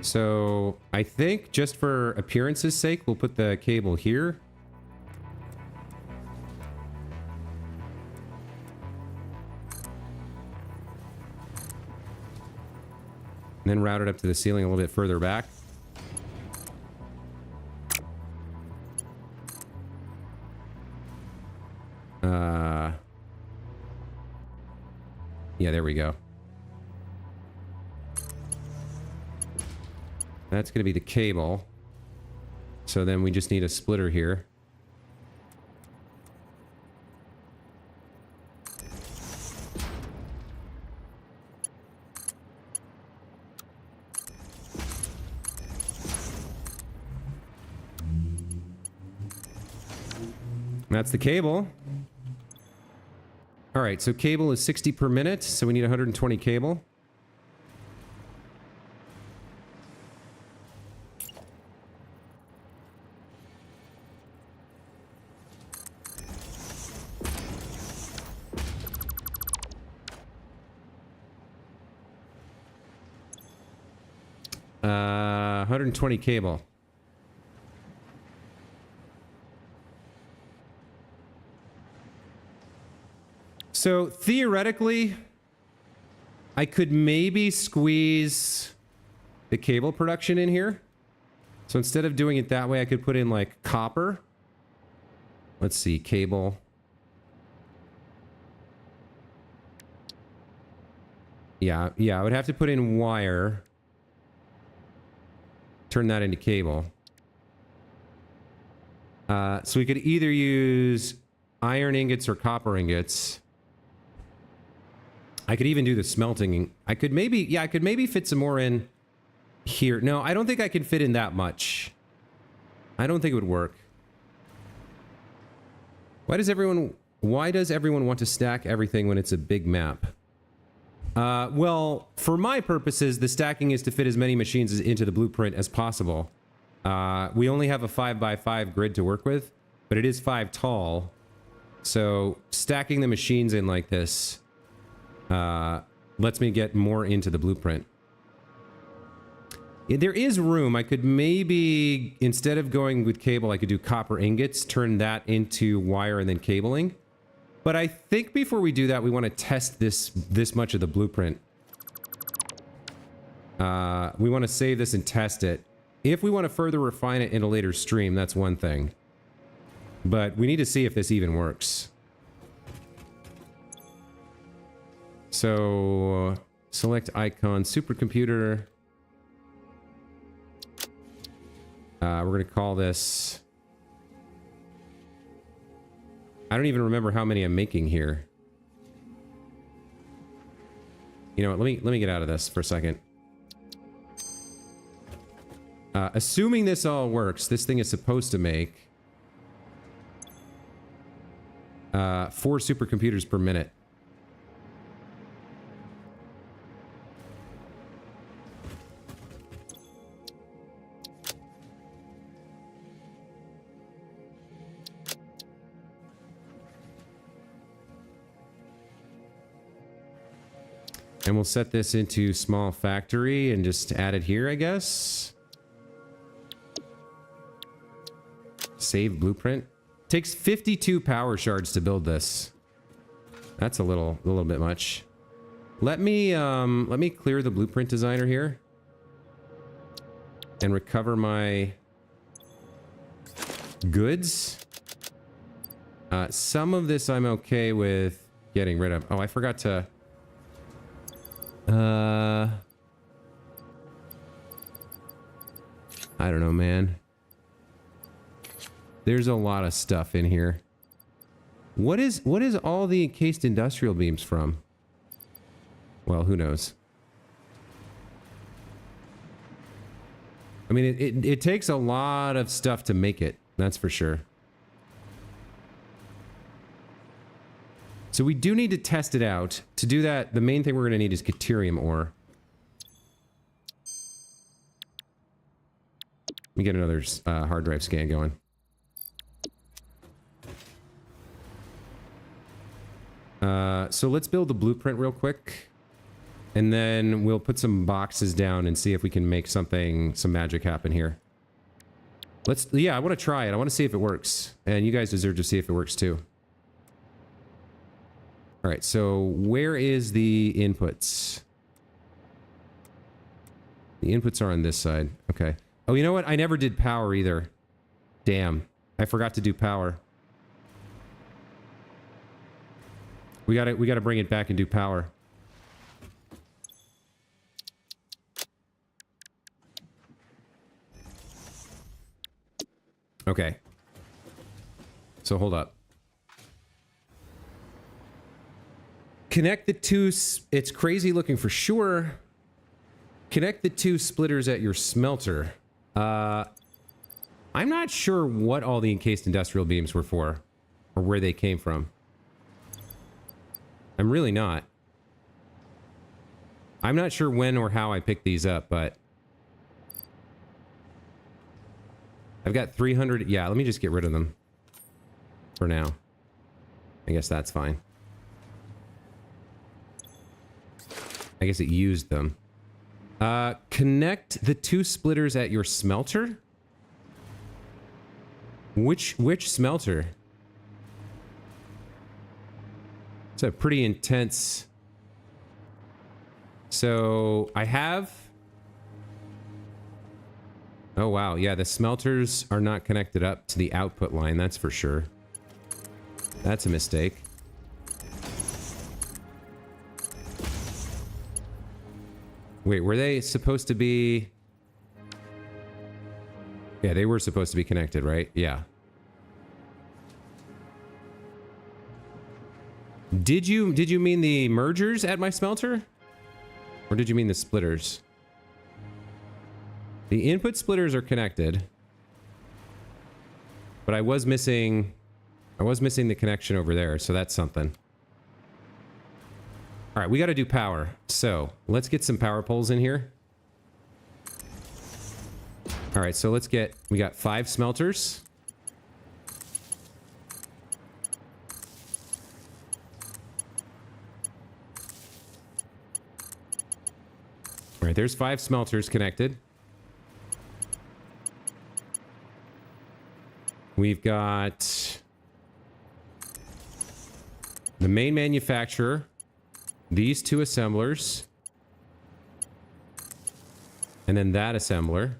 So I think just for appearance's sake, we'll put the cable here. And then route it up to the ceiling a little bit further back. Yeah, there we go. That's going to be the cable. So then we just need a splitter here. That's the cable. All right, so cable is 60 per minute, so we need 120 cable. Uh, 120 cable. So theoretically, I could maybe squeeze the cable production in here. So instead of doing it that way, I could put in like copper. Let's see, cable. Yeah, I would have to put in wire. Turn that into cable. So we could either use iron ingots or copper ingots. I could even do the smelting. I could maybe fit some more in here. No, I don't think I can fit in that much. I don't think it would work. Why does everyone want to stack everything when it's a big map? Well, for my purposes, the stacking is to fit as many machines into the blueprint as possible. We only have a 5x5 grid to work with, but it is 5 tall. So stacking the machines in like this lets me get more into the blueprint. There is room. I could maybe, instead of going with cable, I could do copper ingots, turn that into wire and then cabling. But I think before we do that, we want to test this much of the blueprint. We want to save this and test it. If we want to further refine it in a later stream, that's one thing. But we need to see if this even works. So, select icon, supercomputer. We're going to call this... I don't even remember how many I'm making here. You know what, let me get out of this for a second. Assuming this all works, this thing is supposed to make 4 supercomputers per minute. And we'll set this into small factory and just add it here, I guess. Save blueprint. Takes 52 power shards to build this. That's a little bit much. Let me clear the blueprint designer here and recover my goods. Some of this I'm okay with getting rid of. Oh, I forgot to... I don't know, man. There's a lot of stuff in here. What is all the encased industrial beams from? Well, who knows? I mean, it takes a lot of stuff to make it, that's for sure. So we do need to test it out. To do that, the main thing we're going to need is Caterium ore. Let me get another hard drive scan going. So let's build the blueprint real quick. And then we'll put some boxes down and see if we can make some magic happen here. Yeah, I want to try it. I want to see if it works. And you guys deserve to see if it works too. All right, so where is the inputs? The inputs are on this side. Okay. Oh, you know what? I never did power either. Damn. I forgot to do power. We gotta bring it back and do power. Okay. So hold up. Connect the two... It's crazy looking for sure. Connect the 2 splitters at your smelter. I'm not sure what all the encased industrial beams were for. Or where they came from. I'm really not. I'm not sure when or how I picked these up, but... I've got 300... Yeah, let me just get rid of them. For now. I guess that's fine. I guess it used them. Connect the 2 splitters at your smelter? Which smelter? It's a pretty intense... So, I have... Oh, wow. Yeah, the smelters are not connected up to the output line, that's for sure. That's a mistake. Wait, were they supposed to be... Yeah, they were supposed to be connected, right? Yeah. Did you mean the mergers at my smelter? Or did you mean the splitters? The input splitters are connected. But I was missing the connection over there, so that's something. All right, we got to do power. So let's get some power poles in here. All right, so we got 5 smelters. All right, there's 5 smelters connected. We've got the main manufacturer, these 2 assemblers, and then that assembler.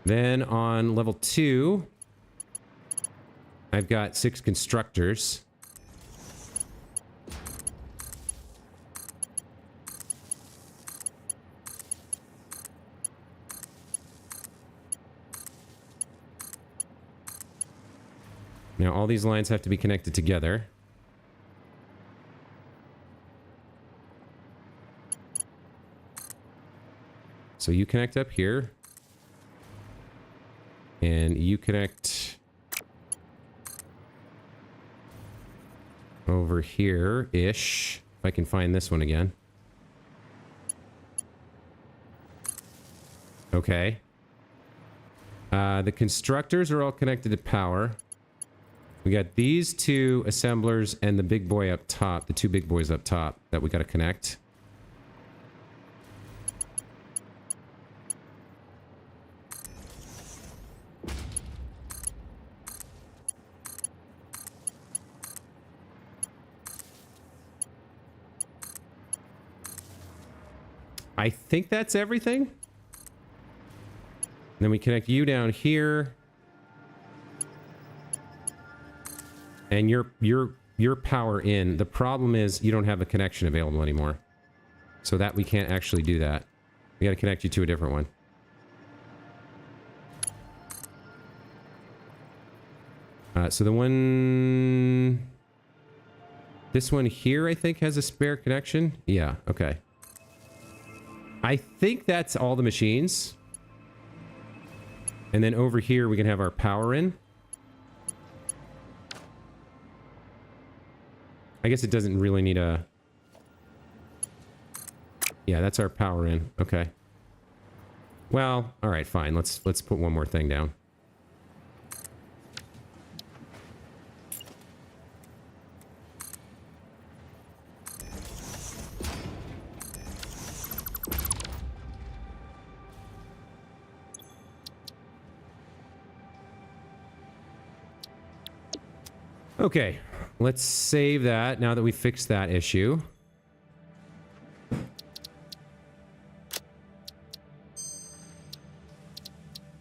Then on level 2, I've got 6 constructors. Now all these lines have to be connected together. So you connect up here. And you connect over here-ish. If I can find this one again. Okay. The constructors are all connected to power. We got these 2 assemblers and the big boy up top, the 2 big boys up top that we got to connect. I think that's everything. And then we connect you down here. And your power in. The problem is you don't have a connection available anymore. So that we can't actually do that. We got to connect you to a different one. So the one... This one here, I think, has a spare connection. Yeah, okay. I think that's all the machines. And then over here, we can have our power in. I guess it doesn't really need a... Yeah, that's our power in. Okay. Well, all right, fine. Let's put one more thing down. Okay, let's save that now that we fixed that issue.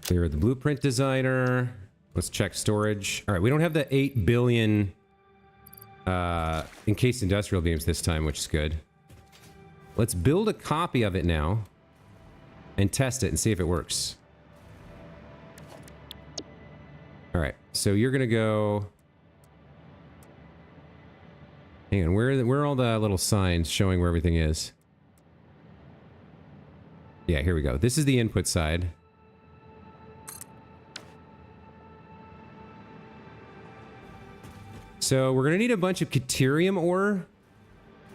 Clear the blueprint designer. Let's check storage. All right, we don't have the 8 billion encased industrial beams this time, which is good. Let's build a copy of it now and test it and see if it works. All right, so you're gonna go... Hang on, where are all the little signs showing where everything is? Yeah, here we go. This is the input side. So we're gonna need a bunch of Caterium ore.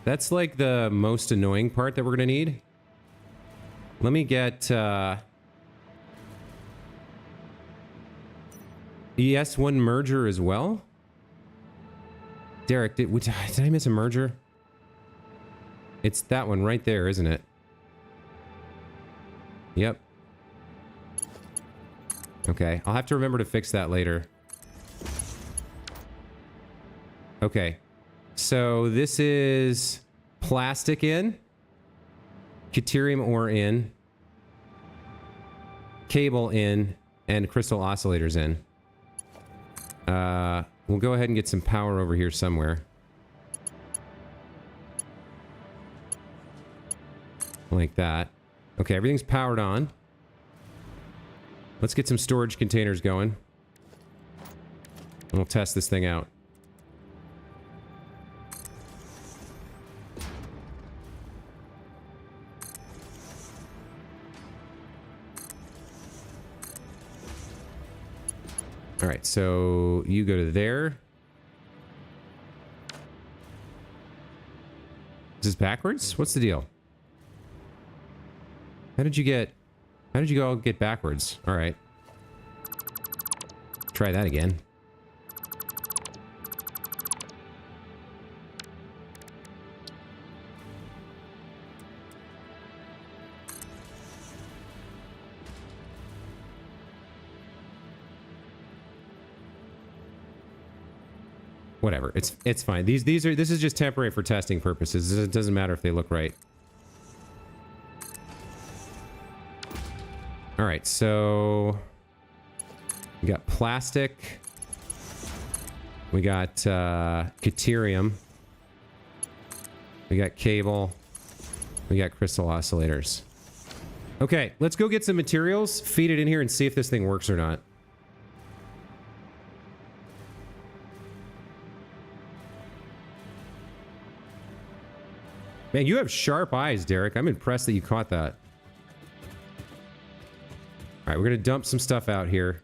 That's like the most annoying part that we're gonna need. Let me get ES1 merger as well. Derek, did I miss a merger? It's that one right there, isn't it? Yep. Okay, I'll have to remember to fix that later. Okay, so this is plastic in, deuterium ore in, cable in, and crystal oscillators in. We'll go ahead and get some power over here somewhere. Like that. Okay, everything's powered on. Let's get some storage containers going. And we'll test this thing out. Alright, so you go to there. Is this backwards? What's the deal? How did you all get backwards? Alright. Try that again. Whatever, it's fine. This is just temporary for testing purposes. It doesn't matter if they look right. All right, so we got plastic. We got deuterium. We got cable. We got crystal oscillators. Okay, let's go get some materials, feed it in here, and see if this thing works or not. Man, you have sharp eyes, Derek. I'm impressed that you caught that. All right, we're gonna dump some stuff out here.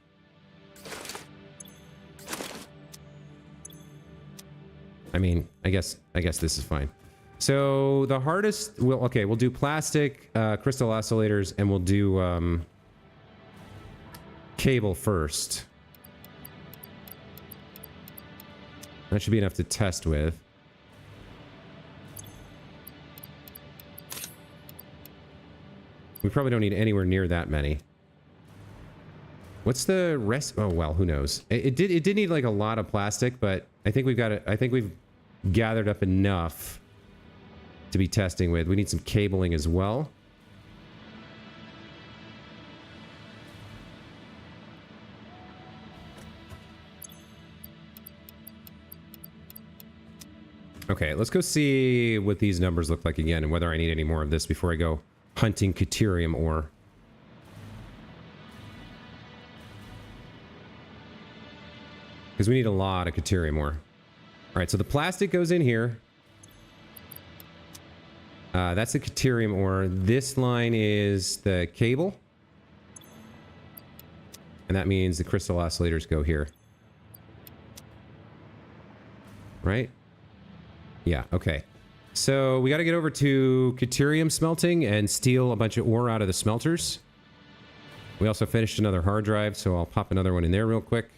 I mean, I guess this is fine. So the hardest, we'll do plastic, crystal oscillators, and we'll do cable first. That should be enough to test with. We probably don't need anywhere near that many. What's the rest? Oh well, who knows? It did need like a lot of plastic, but I think we've got it. I think we've gathered up enough to be testing with. We need some cabling as well. Okay, let's go see what these numbers look like again and whether I need any more of this before I go hunting deuterium ore. Because we need a lot of deuterium ore. Alright, so the plastic goes in here. That's the deuterium ore. This line is the cable. And that means the crystal oscillators go here. Right? Yeah, okay. So we got to get over to deuterium smelting and steal a bunch of ore out of the smelters. We also finished another hard drive, so I'll pop another one in there real quick.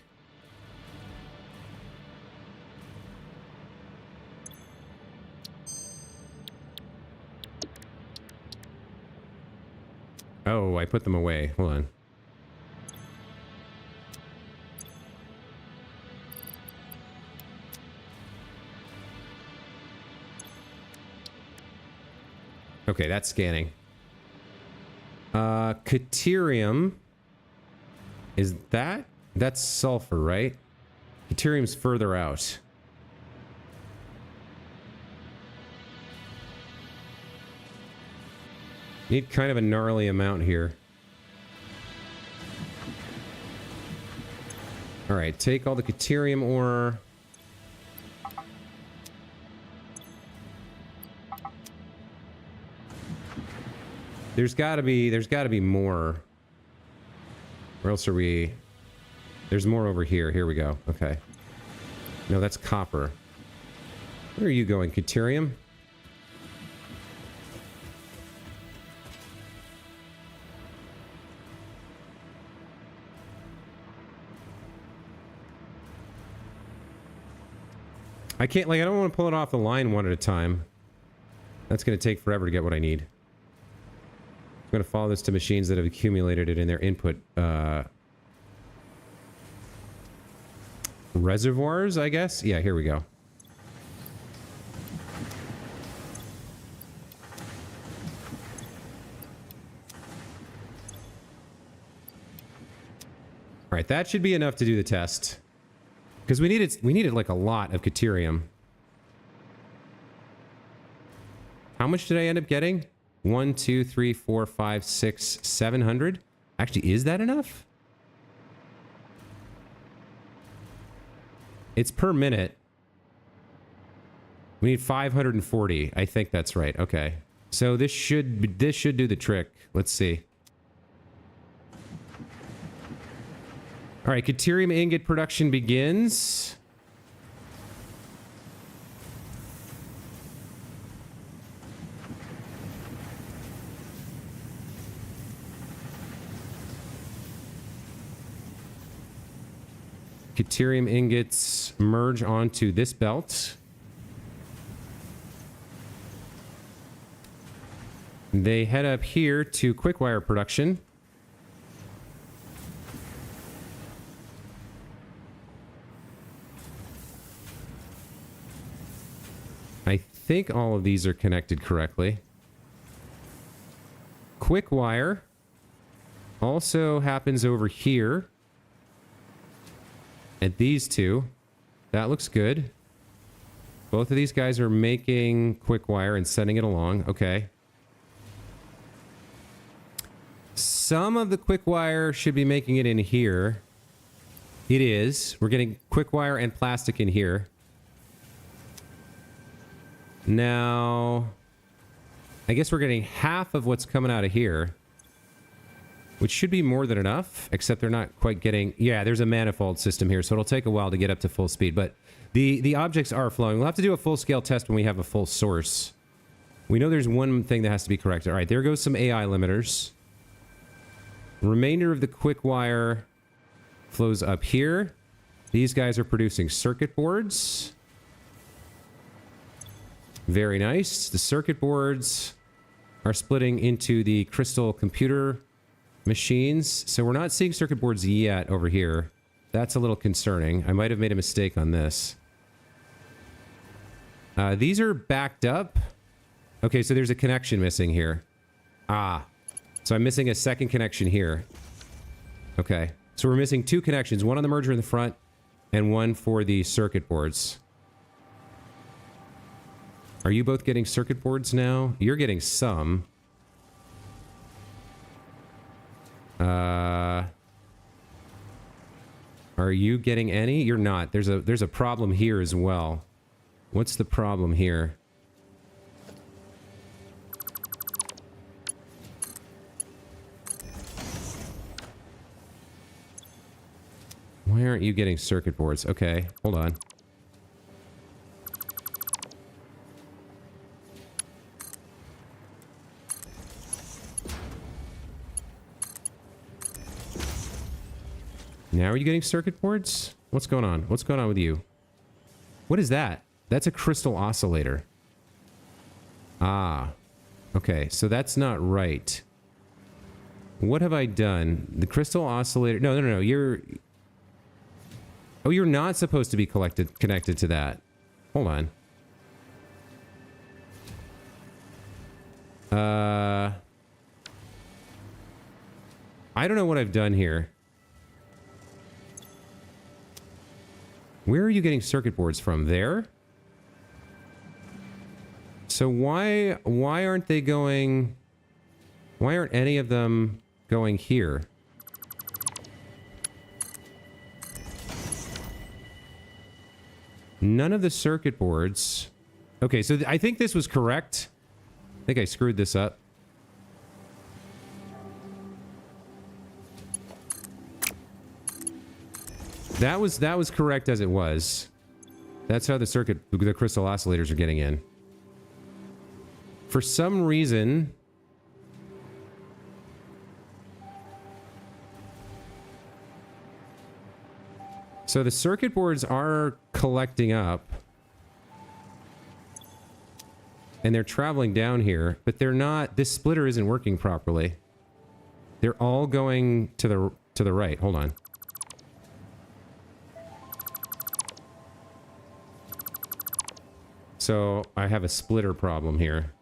Oh, I put them away. Hold on. Okay, that's scanning. Deuterium. Is that? That's sulfur, right? Deuterium's further out. Need kind of a gnarly amount here. Alright, take all the deuterium ore. There's gotta be more. Or else are we... There's more over here. Here we go. Okay. No, that's copper. Where are you going, deuterium? I can't, like, I don't want to pull it off the line one at a time. That's going to take forever to get what I need. I'm going to follow this to machines that have accumulated it in their input reservoirs, I guess? Yeah, here we go. All right, that should be enough to do the test. Because we needed like a lot of Caterium. How much did I end up getting? 1, 2, 3, 4, 5, 6, 700? Actually, is that enough? It's per minute. We need 540. I think that's right. Okay. So this should do the trick. Let's see. All right, Caterium ingot production begins. Caterium ingots merge onto this belt. They head up here to quickwire production. I think all of these are connected correctly. Quickwire also happens over here. At these two. That looks good. Both of these guys are making quickwire and sending it along. Okay. Some of the quickwire should be making it in here. It is. We're getting quickwire and plastic in here. Now, I guess we're getting half of what's coming out of here. Which should be more than enough, except they're not quite getting... Yeah, there's a manifold system here, so it'll take a while to get up to full speed. But the objects are flowing. We'll have to do a full-scale test when we have a full source. We know there's one thing that has to be corrected. All right, there goes some AI limiters. Remainder of the quick wire flows up here. These guys are producing circuit boards. Very nice. The circuit boards are splitting into the crystal computer machines. So we're not seeing circuit boards yet over here. That's a little concerning. I might have made a mistake on this. These are backed up. Okay, so there's a connection missing here. Ah. So I'm missing a second connection here. Okay. So we're missing two connections. One on the merger in the front and one for the circuit boards. Are you both getting circuit boards now? You're getting some. Are you getting any? You're not. There's a problem here as well. What's the problem here? Why aren't you getting circuit boards? Okay, hold on. Now are you getting circuit boards? What's going on? What's going on with you? What is that? That's a crystal oscillator. Ah. Okay, so that's not right. What have I done? The crystal oscillator... No. You're... Oh, you're not supposed to be connected to that. Hold on. I don't know what I've done here. Where are you getting circuit boards from? There? So why aren't they going... Why aren't any of them going here? None of the circuit boards... Okay, so I think this was correct. I think I screwed this up. That was correct as it was. That's how the crystal oscillators are getting in. For some reason... So the circuit boards are collecting up. And they're traveling down here, but they're not... This splitter isn't working properly. They're all going to the right. Hold on. So I have a splitter problem here.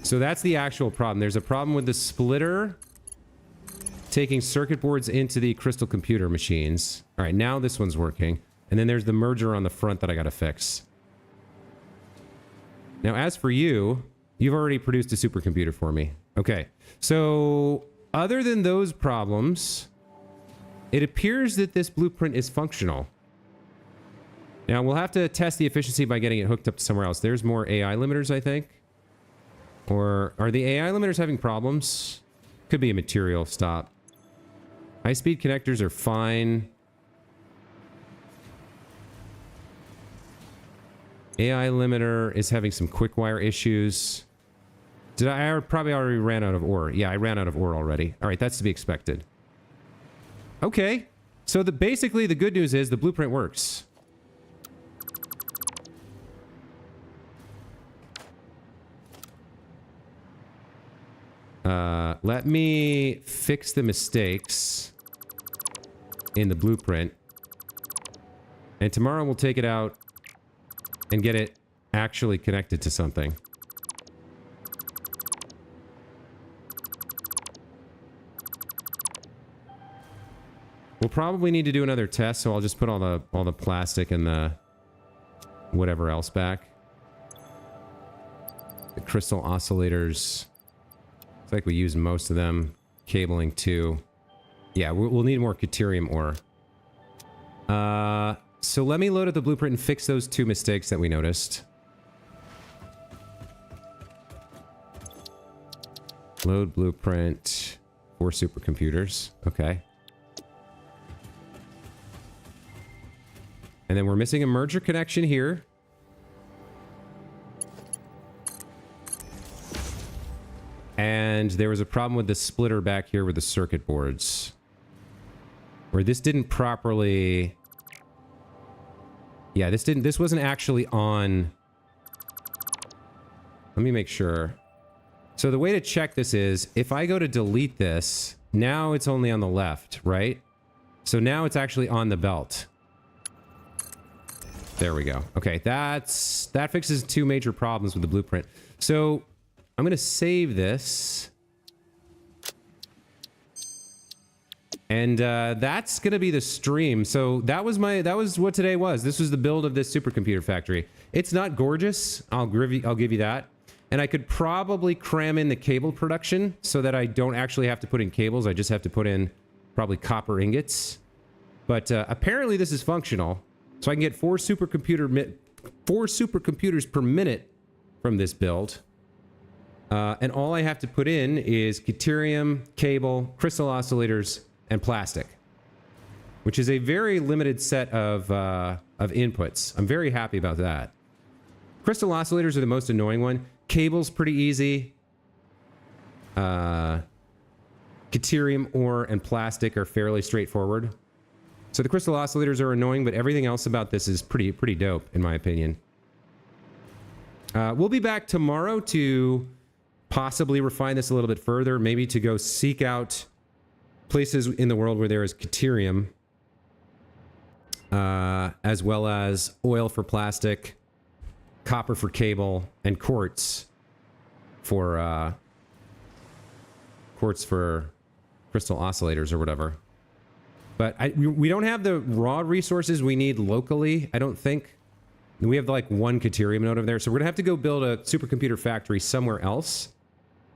So that's the actual problem. There's a problem with the splitter taking circuit boards into the crystal computer machines. All right, now this one's working. And then there's the merger on the front that I got to fix. Now, as for you, you've already produced a supercomputer for me. Okay, so other than those problems, it appears that this blueprint is functional. Now, we'll have to test the efficiency by getting it hooked up to somewhere else. There's more AI limiters, I think. Or are the AI limiters having problems? Could be a material stop. High-speed connectors are fine. AI limiter is having some quick wire issues. I probably already ran out of ore. Yeah, I ran out of ore already. All right, that's to be expected. Okay. So basically the good news is the blueprint works. Let me fix the mistakes in the blueprint. And tomorrow we'll take it out and get it actually connected to something. We'll probably need to do another test, so I'll just put all the plastic and the whatever else back. The crystal oscillators. It's like we use most of them. Cabling too. Yeah, we'll need more deuterium ore. So let me load up the blueprint and fix those two mistakes that we noticed. Load blueprint for supercomputers. Okay. And then we're missing a merger connection here. And there was a problem with the splitter back here with the circuit boards. Where this didn't properly... Yeah, this wasn't actually on... Let me make sure. So the way to check this is, if I go to delete this, now it's only on the left, right? So now it's actually on the belt. There we go. Okay, that fixes two major problems with the blueprint. So I'm going to save this. And that's going to be the stream. So that was what today was. This was the build of this supercomputer factory. It's not gorgeous. I'll give you that. And I could probably cram in the cable production so that I don't actually have to put in cables. I just have to put in probably copper ingots. But apparently this is functional. So I can get 4 supercomputers per minute from this build. And all I have to put in is deuterium, cable, crystal oscillators, and plastic. Which is a very limited set of inputs. I'm very happy about that. Crystal oscillators are the most annoying one. Cable's pretty easy. Deuterium ore and plastic are fairly straightforward. So the crystal oscillators are annoying, but everything else about this is pretty dope, in my opinion. We'll be back tomorrow to possibly refine this a little bit further, maybe to go seek out places in the world where there is deuterium, as well as oil for plastic, copper for cable, and quartz for crystal oscillators or whatever. But we don't have the raw resources we need locally, I don't think. We have like one deuterium node over there, so we're gonna have to go build a supercomputer factory somewhere else,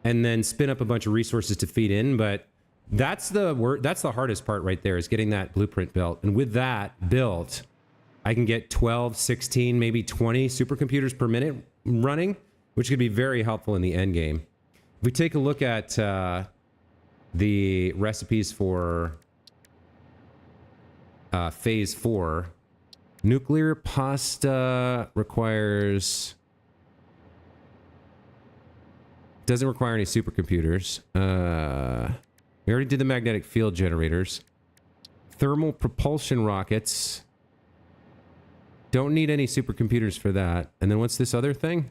and then spin up a bunch of resources to feed in. But that's the hardest part right there, is getting that blueprint built. And with that built, I can get 12, 16, maybe 20 supercomputers per minute running, which could be very helpful in the end game. If we take a look at the recipes for phase 4, nuclear pasta doesn't require any supercomputers. We already did the magnetic field generators. Thermal propulsion rockets. Don't need any supercomputers for that. And then what's this other thing?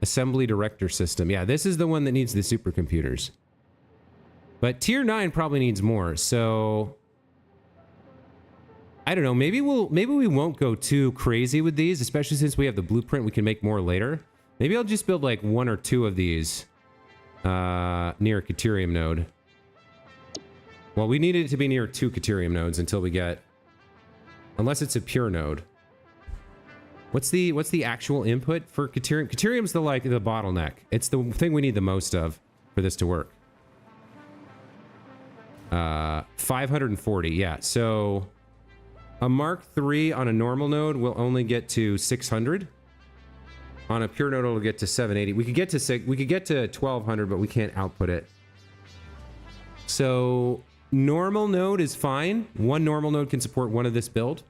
Assembly director system. Yeah, this is the one that needs the supercomputers. But tier 9 probably needs more, so I don't know, maybe we won't go too crazy with these, especially since we have the blueprint we can make more later. Maybe I'll just build like 1 or 2 of these near a Caterium node. Well, we needed it to be near 2 Caterium nodes until we get... Unless it's a pure node. What's the actual input for Caterium? Caterium's the bottleneck. It's the thing we need the most of for this to work. 540, yeah. So a Mark III on a normal node will only get to 600. On a pure node, it'll get to 780. We could get to 1200, but we can't output it. So normal node is fine. One normal node can support one of this build.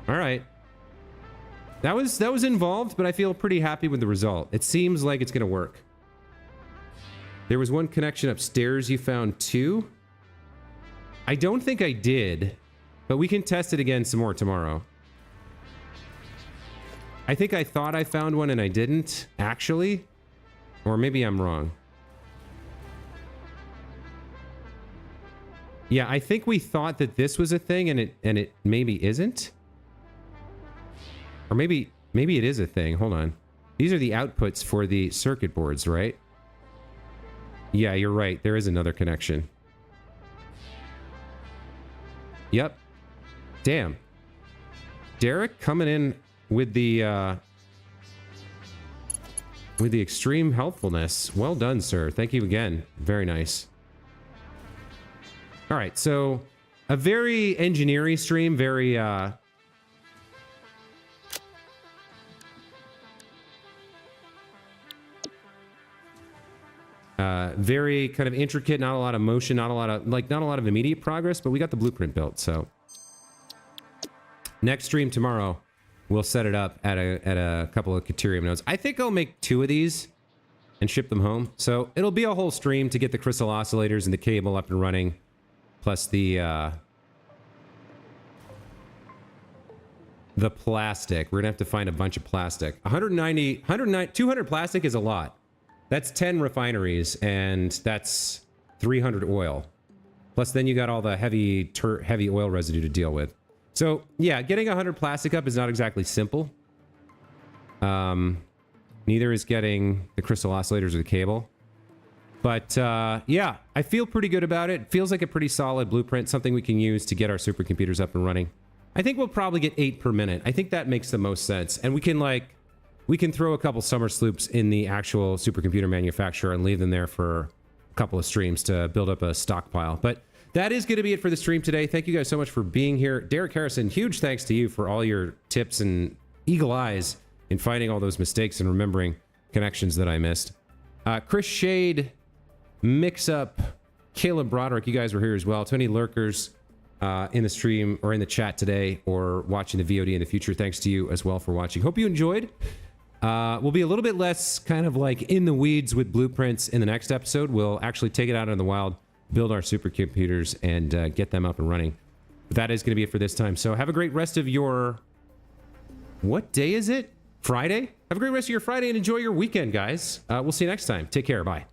All right. That was involved, but I feel pretty happy with the result. It seems like it's going to work. There was one connection upstairs. You found 2. I don't think I did, but we can test it again some more tomorrow. I think I thought I found one and I didn't, actually. Or maybe I'm wrong. Yeah, I think we thought that this was a thing and it maybe isn't. Or maybe it is a thing. Hold on. These are the outputs for the circuit boards, right? Yeah, you're right. There is another connection. Yep. Damn. Derek coming in with the extreme helpfulness. Well done, sir. Thank you again. Very nice. All right, so a very engineering stream, very very kind of intricate, not a lot of motion, not a lot of immediate progress, but we got the blueprint built. So next stream tomorrow, we'll set it up at a couple of Caterium nodes. I think I'll make 2 of these and ship them home. So it'll be a whole stream to get the crystal oscillators and the cable up and running, plus the plastic. We're gonna have to find a bunch of plastic. 200 plastic is a lot. That's 10 refineries, and that's 300 oil. Plus, then you got all the heavy oil residue to deal with. So, yeah, getting 100 plastic up is not exactly simple. Neither is getting the crystal oscillators or the cable. But, yeah, I feel pretty good about it. Feels like a pretty solid blueprint, something we can use to get our supercomputers up and running. I think we'll probably get 8 per minute. I think that makes the most sense. And we can throw a couple summer sloops in the actual supercomputer manufacturer and leave them there for a couple of streams to build up a stockpile. But that is going to be it for the stream today. Thank you guys so much for being here. Derek Harrison, huge thanks to you for all your tips and eagle eyes in finding all those mistakes and remembering connections that I missed. Chris Shade, Mix Up, Caleb Broderick, you guys were here as well. To any lurkers in the stream or in the chat today or watching the VOD in the future, thanks to you as well for watching. Hope you enjoyed. We'll be a little bit less kind of like in the weeds with blueprints in the next episode. We'll actually take it out in the wild, build our supercomputers, and get them up and running. But that is going to be it for this time. So have a great rest of your... What day is it? Friday? Have a great rest of your Friday and enjoy your weekend, guys. We'll see you next time. Take care. Bye.